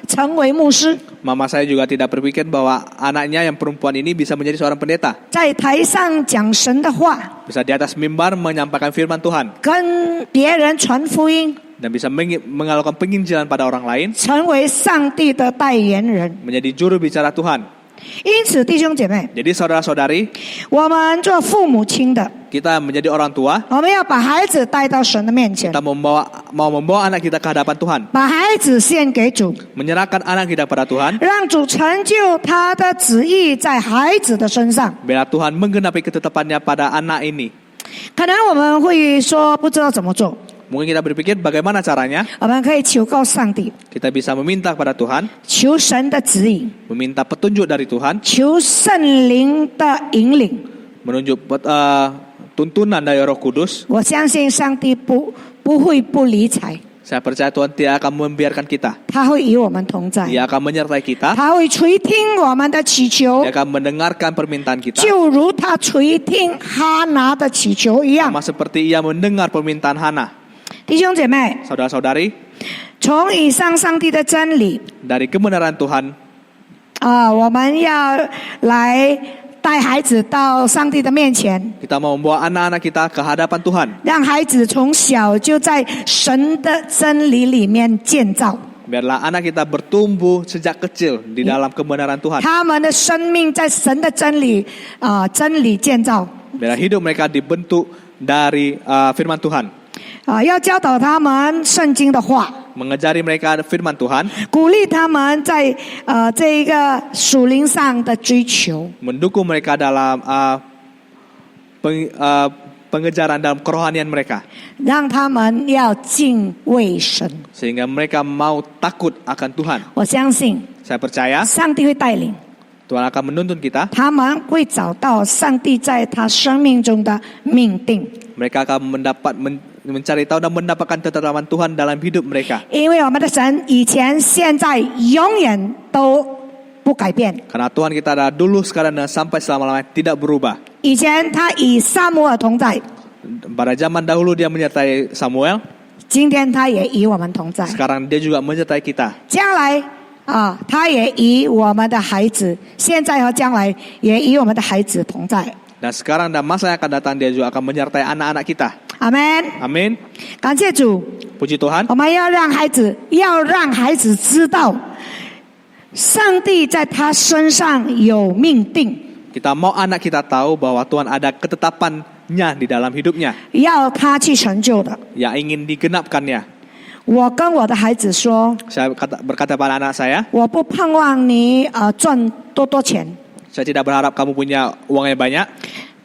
成为牧师，
mama saya juga tidak berpikir bahwa anaknya yang perempuan ini bisa menjadi seorang pendeta.
在台上讲神的话，
Bisa di atas mimbar menyampaikan firman Tuhan.
跟别人传福音，
Dan bisa mengalahkan penginjilan pada orang lain.
成为上帝的代言人。
Menjadi juru bicara Tuhan.
因此，弟兄姐妹，
Jadi saudara-saudari,
我们做父母亲的，
kita menjadi orang tua.
我们要把孩子带到神的面前，
Kita mau membawa anak kita ke hadapan Tuhan.
把孩子献给主，
Menyerahkan anak kita pada Tuhan.
让主成就他的旨意在孩子的身上。
Biarlah Tuhan menggenapi ketetapannya pada anak ini.
可能我们会说不知道怎么做，
Mungkin kita berpikir bagaimana caranya.
我们可以求告上帝，
Kita bisa meminta kepada Tuhan.
求神的指引，
Meminta petunjuk dari Tuhan.
求圣灵的引领。
Menunjuk tuntunan dari Roh Kudus.
我相信上帝不会不理睬，
Saya percaya Tuhan tidak akan membiarkan kita.
他会与我们同在，
Dia akan menyertai kita.
他会垂听我们的祈求
Dia，akan mendengarkan permintaan kita.
就如他垂听哈拿的祈求一样。
Sama seperti ia mendengar permintaan Hana.
弟兄姐妹，
Saudara-saudari,
从以上上帝的真理
dari kebenaran Tuhan,
我们要来带孩子到上帝的面前，
Kita mau membawa anak-anak kita ke hadapan Tuhan.
让孩子从小就在神的真理里面建造，
Biarlah anak kita bertumbuh sejak kecil di dalam kebenaran Tuhan.
他们的生命在神的真理建造。
Biarlah hidup mereka dibentuk dari firman Tuhan.
要教导他们圣经的话，
Mengajari mereka firman Tuhan.
鼓励他们在这一个属灵上的追求，
Mendukung mereka dalam pengejaran dalam kerohanian mereka.
让他们要敬畏神。
Sehingga mereka mau takut akan Tuhan.
我相信
Saya percaya
上帝会带领，
Tuhan akan menuntun kita.
他们会找到上帝在他生命中的命定。
Mereka akan mencari tahu dan mendapatkan ketetapan Tuhan dalam hidup mereka.
因为我们的神以前、现在、永远都不改变。
Karena Tuhan kita ada dulu, sekarang, dan sampai selama-lamanya tidak berubah.
以前他与撒母耳同在，
Pada zaman dahulu dia menyertai Samuel.
今天他也与我们同在。
Sekarang dia juga menyertai kita.
将来他也与我们的孩子，现在和将来也与我们的孩子同在。
Dan sekarang dan masa yang akan datang dia juga akan menyertai anak-anak kita.
阿门。
Amin.
感谢主，
Puji Tuhan.
我们要让孩子知道，上帝在他身上有命定，
Kita mau anak kita tahu bahwa Tuhan ada ketetapannya di dalam hidupnya
要他去成就的。
yang ingin digenapkannya.
我跟我的孩子说，
Saya berkata pada anak saya,
我不盼望你赚多钱，
saya tidak berharap kamu punya uang yang banyak,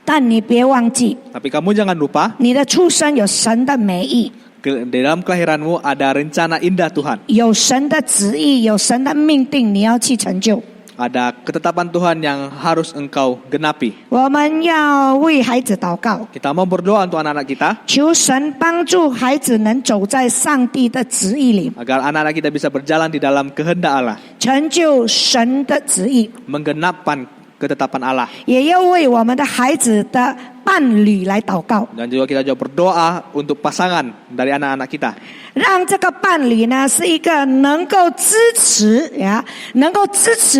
但你别忘记，
tapi kamu jangan lupa
你的出生有神的美意，
di dalam kelahiranmu ada rencana indah Tuhan.
有神的旨意，有神的命定，你要去成就。
Ada ketetapan Tuhan yang harus engkau genapi.
我们要为孩子祷告，
Kita mau berdoa untuk anak-anak kita
求神帮助孩子能走在上帝的旨意里，
agar anak-anak kita bisa berjalan di dalam kehendak Allah,
成就神的旨意。
menggenapkan ketetapan Allah.
也要为我们的孩子的伴侣来祷告，
Dan juga kita juga berdoa untuk pasangan dari anak-anak kita.
让这个伴侣呢是一个能够支持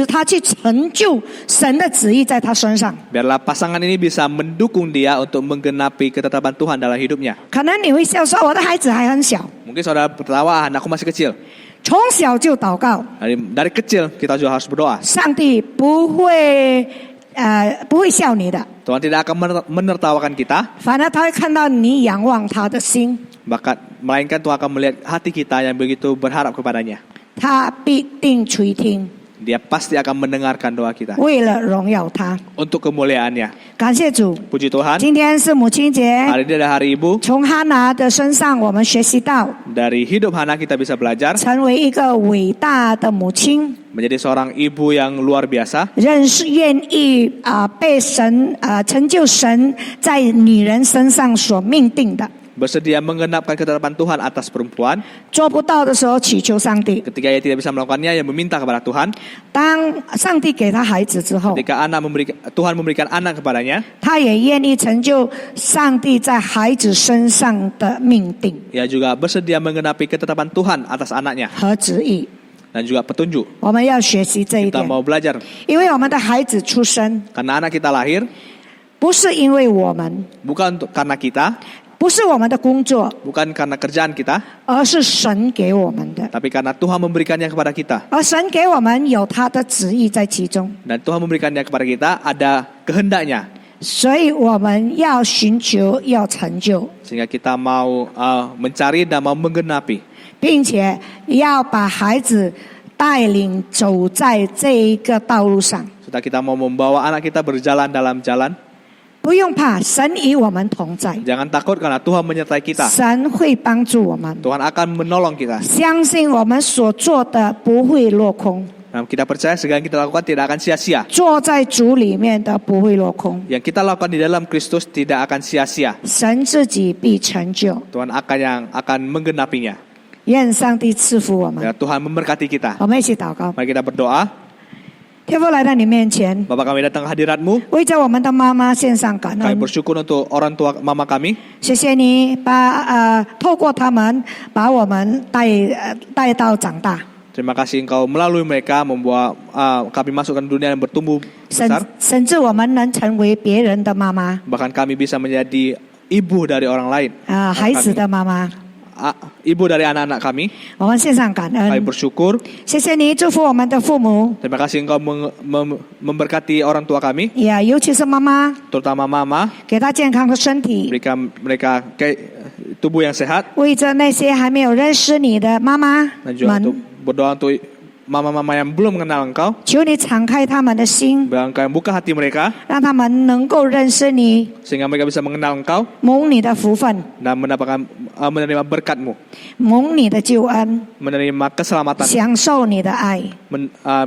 他去成就神的旨意在他身上。
Biarlah pasangan ini bisa mendukung dia untuk menggenapi ketetapan Tuhan dalam hidupnya.
可能你会笑说，我的孩子还很小，
Mungkin saudara tertawa, anakku masih kecil.
从小就祷告，
Dari kecil kita juga harus berdoa.
上帝不会笑你的，
Tuhan tidak akan menertawakan kita,
反而他会看到你仰望他的心，
melainkan Tuhan akan melihat hati kita yang begitu berharap kepadanya.
他必定垂听，
Dia pasti akan mendengarkan doa kita
为了荣耀他。
untuk kemuliaannya.
感谢主，
Puji Tuhan.
今天是母亲节，
Hari ini adalah hari ibu.
从哈拿的身上我们学习到，
Dari hidup Hana kita bisa belajar
成为一个伟大的母亲，
menjadi seorang ibu yang luar biasa,
愿意被神成就神在女人身上所命定的。
bersedia menggenapkan ketetapan Tuhan atas perempuan.
做不到的时候，祈求上帝。
Ketika ia tidak bisa melakukannya, ia meminta kepada Tuhan.
当上帝给他孩子之后，
Ketika Tuhan memberikan anak kepadanya,
他也愿意成就上帝在孩子身上的命定
ia juga bersedia menggenapi ketetapan Tuhan atas anaknya
和旨意。
dan juga petunjuk.
我们要学习这一
Kita
点，
mau belajar
因为我们的孩子出生，
karena anak kita lahir
不是因为我们，
bukan karena kita,
不是我们的工作，
bukan karena kerjaan kita,
而是神给我们的。
tapi karena Tuhan memberikannya kepada kita.
而神给我们有他的旨意在其中，
Dan Tuhan memberikannya kepada kita ada kehendaknya.
所以我们要寻求，要成就，
Sehingga kita mau mencari dan mau menggenapi.
并且要把孩子带领走在这一个道路上。
Serta kita mau membawa anak kita berjalan dalam jalan.
不用怕，神与我们同在，
Jangan takut karena Tuhan menyertai kita.
神会帮助我们。
Tuhan akan menolong kita.
相信我们所做的不会落空，
Nah, kita percaya segala yang kita lakukan tidak akan sia-sia.
坐在主里面的不会落空，
Yang kita lakukan di dalam Kristus tidak akan sia-sia.
神自己必成就。
Tuhan akan menggenapinya.
愿上帝赐福我们。
Ya, Tuhan memberkati kita.
我们一起祷告。
Mari kita berdoa.
天父来到你面前，
Bapa kami datang ke hadirat-Mu.
为着我们的妈妈献上感
Kami
恩。
bersyukur untuk orang tua mama kami.
谢谢你透过他们把我们带到长大。
Terima kasih Engkau melalui mereka membawa kami masuk ke dunia yang bertumbuh
甚
besar.
甚至我们能成为别人的妈妈
Bahkan kami bisa menjadi ibu dari orang lain.
孩子的妈妈。
Ibu dari anak-anak kami.
我们献上感
Kami
恩，
bersyukur.
谢谢你祝福我们的父母，
Terima kasih Engkau memberkati orang tua kami,
尤其是妈妈，
terutama mama.
给她健康的身体。
Berikan mereka tubuh yang sehat.
为着那些还没有认识你的妈妈
Dan juga untuk
们，
berdoa untuk mama-mama yang belum mengenal Engkau.
求你敞开他们的心，
Biar Engkau yang buka hati mereka
让他们能够认识你，
sehingga mereka bisa mengenal Engkau
蒙你的福分，
dan mendapatkan menerima berkat-Mu,
蒙你的救恩，
menerima keselamatan,
享受你的爱。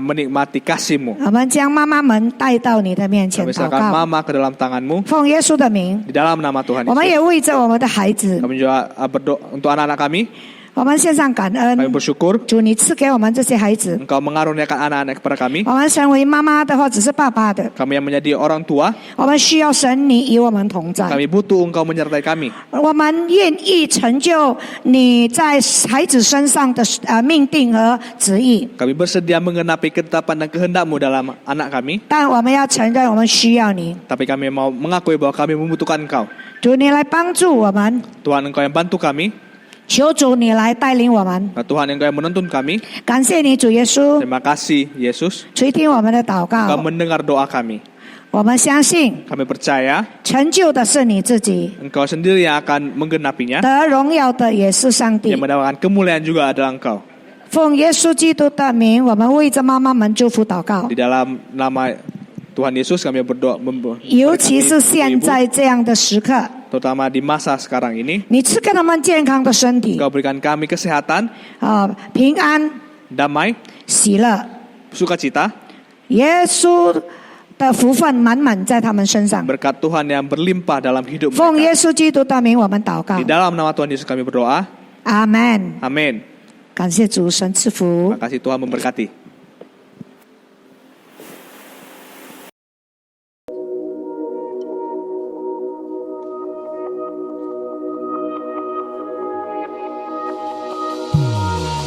menikmati kasih-Mu.
我们将妈妈们带到你的面前
Kami
祷
serahkan
告，
mama ke dalam tangan-Mu
奉耶稣的名，
di dalam nama Tuhan
我们
Yesus.
也为着我们的孩子，
Kami juga berdoa untuk anak-anak kami.
我们献上感
Kami
恩。
bersyukur
主，你赐给我们这些孩子，
Engkau mengaruniakan anak-anak kepada kami.
我们身为妈妈的或者是爸爸的，
Kami yang menjadi orang tua,
我们需要神你与我们同在。
kami butuh Engkau menyertai kami.
我们愿意成就你在孩子身上的命定和旨意，
Kami bersedia menggenapi ketetapan dan kehendak-Mu dalam anak kami.
但我们要承认我们需要你。
Tapi kami mau mengakui bahwa kami membutuhkan Engkau.
主，你来帮助我们，
Tuhan Engkau yang bantu kami.
求主你来带领我们。
Nah, Tuhan Engkau yang menuntun kami.
感谢你，主耶稣，
Terima kasih Yesus.
垂听我们的祷
Engkau
告。
mendengar doa kami.
我们相信
Kami percaya
成就的是你自己，
Engkau sendiri yang akan menggenapinya.
得荣耀的也是上帝
Yang。mendapatkan kemuliaan juga adalah Engkau.
奉耶稣基督的名，我们为着妈妈们祝福祷告
Di，dalam nama Tuhan Yesus kami berdoa.
尤其是现在这样的时刻，
Terutama di masa sekarang ini.
你赐给他们健康的身体
Engkau berikan kami kesehatan,
平安、
damai,
喜乐。
sukacita.
耶稣的福分满满在他们身上。
Berkat Tuhan yang berlimpah dalam hidup
奉耶
mereka.
稣基督的名，我们祷告
Di。dalam nama Tuhan Yesus kami berdoa.
阿门。
Amin.
感谢主，神赐福
Terima。kasih Tuhan memberkati.
“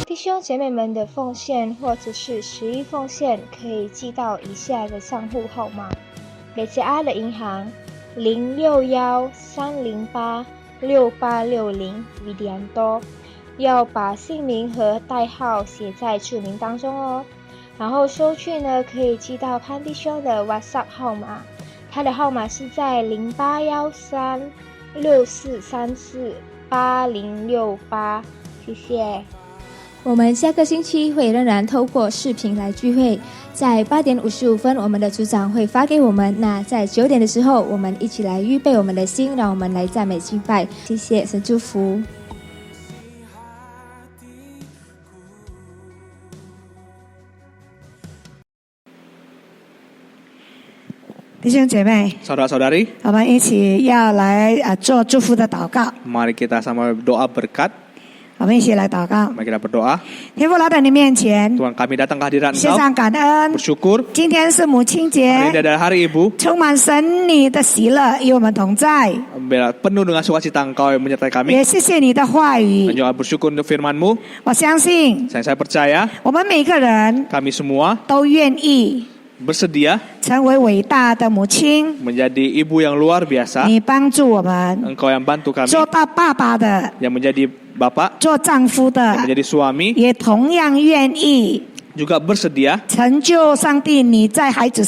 弟兄姐妹们的奉献或者是11奉献，可以寄到以下的账户号码：美吉阿的银行061-308-6860 Widianto，要把姓名和代号写在注明当中哦。然后收据呢，可以寄到潘弟兄的 WhatsApp 号码，他的号码是在081364348068，谢谢。
我们下个星期会仍然透过视频来聚会，在8点55分，我们的组长会发给我们。那在9点的时候，我们一起来预备我们的心，让我们来赞美敬拜。谢谢，神祝福。
弟兄姐妹，
Saudara-saudari,
我们一起要来做祝福的祷告。
mari kita sama doa berkat.
我们一起来祷告。
Mari kita berdoa.
天父来到你面前，
Tuhan kami datang ke hadirat
献
Engkau.
上感恩。
Bersyukur.
今天是母亲
Hari
节
ini，adalah hari Ibu.
充满神你的喜乐与我们同在，
Biar penuh dengan sukacita Engkau yang menyertai kami.
也谢谢你的话
Dan
语。
juga bersyukur untuk firman-Mu.
我相信
Saya percaya
我们每个人
kami semua
都愿意
bersedia
成为伟大的母亲。
menjadi ibu yang luar biasa.
你帮助我们
Engkau yang bantu kami,
做到爸爸的，
yang menjadi bapak,
做丈夫
yang
的，
menjadi suami,
也同样愿意
juga bersedia
成就上帝你在孩子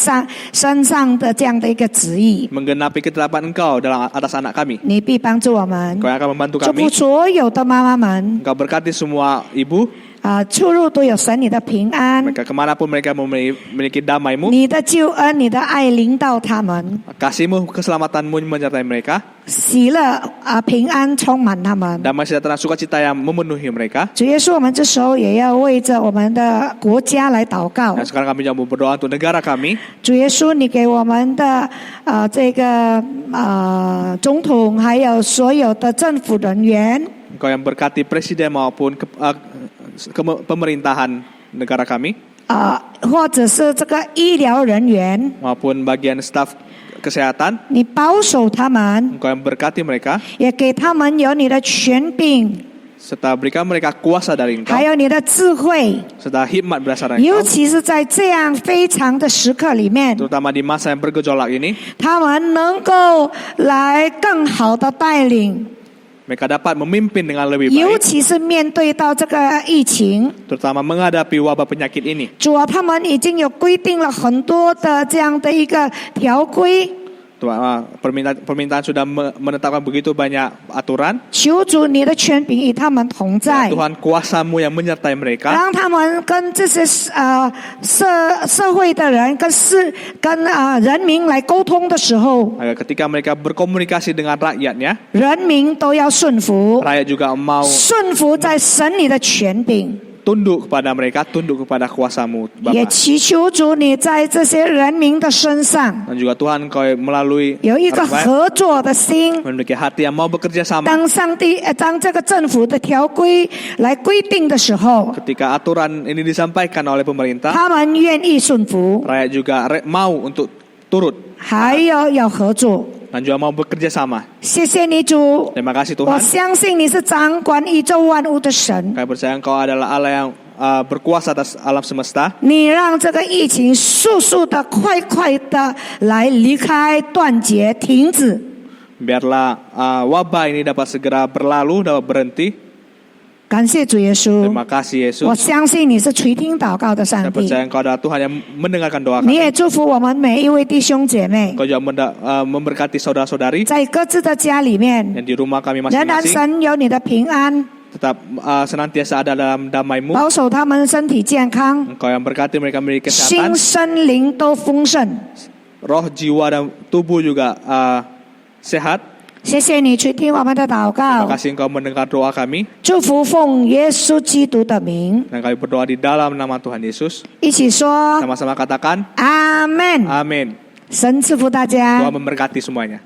身上的这样的一个旨意。
menggenapi ketetapan Engkau dalam atas anak kami.
你必帮助我们
Engkau，yang akan membantu
祝
kami.
福所有的妈妈们
Engkau berkati semua ibu.
出入都有神你的平安，
Mereka kemanapun mereka memiliki damai-Mu,
你的救恩、你的爱临到他们，
kasih-Mu, keselamatan-Mu menyertai mereka.
喜乐平安充满他们。
Damai sejahtera sukacita yang memenuhi mereka.
主耶稣，我们这时候也要为着我们的国家来祷告。
Dan sekarang kami juga berdoa untuk negara kami.
主耶稣，你给我们的这个总统，还有所有的政府人员，
Engkau yang berkati presiden maupun pemerintahan negara kami,
或者是这个医疗人员，
maupun bagian staf kesehatan.
你保守他们，
Engkau yang berkati mereka,
也给他们有你的权柄，
serta berikan mereka kuasa dari Engkau,
还有你的智慧，
serta hikmat berasal dari
尤
Engkau,
其是在这样非常的时刻里面，
terutama di masa yang bergejolak ini,
他们能够来更好的带领，
mereka dapat memimpin dengan lebih
尤
baik,
其是面对到这个疫情，
terutama menghadapi wabah penyakit ini.
主啊，他们已经有规定了很多的这样的一个条规，
Permintaan sudah menetapkan begitu banyak aturan.
求主你的权柄与他们同在，
Tuhan, kuasa-Mu yang menyertai mereka,
让他们跟这些社会的人跟人民来沟通的时候，
agar ketika mereka berkomunikasi dengan rakyatnya,
人民都要顺服，
rakyat juga mau
顺服在神你的权柄。
tunduk kepada mereka, tunduk kepada kuasa-Mu,
也
Bapa.
祈求主你在这些人民的身上
Dan juga Tuhan, Kau melalui
有一个
orang baik,
合作的心。
memiliki hati yang mau bekerja sama.
当这个政府的条规来规定的时候，
Ketika aturan ini disampaikan oleh pemerintah,
他们愿意顺服，
rakyat juga mau untuk turut
还要合作。
dan juga mau bekerja sama.
谢谢你主，
Terima kasih
我
Tuhan.
相信你是掌管宇宙万物的神，
Kami percaya Engkau adalah Allah yang berkuasa atas alam semesta.
你让这个疫情速速的、快快的来离开、断绝、停止。
Biarlah wabah ini dapat segera berlalu, dapat berhenti.
感谢主耶稣，
Terima kasih
我
Yesus.
相信你是垂听祷告的上
Saya
帝。
percaya Engkau adalah Tuhan yang mendengarkan doa
你
kami.
也祝福我们每一位弟兄姐妹，
Engkau juga memberkati saudara-saudari
在各自的家里面，
yang di rumah kami
仍然
masing-masing.
神有你的平安，
Tetap senantiasa ada dalam damai-Mu.
保守他们身体健康，
Engkau yang berkati mereka memiliki
心
kesehatan.
身灵都丰盛。
Roh, jiwa, dan tubuh juga sehat.
谢谢你垂听我们的祷
Terima
告，
kasih Engkau mendengar doa kami.
祝福奉耶稣基督的名，
Dan kami berdoa di dalam nama Tuhan Yesus.
一起说
Sama-sama katakan,
阿门。
Amin.
神赐福大家
Tuhan。memberkati semuanya.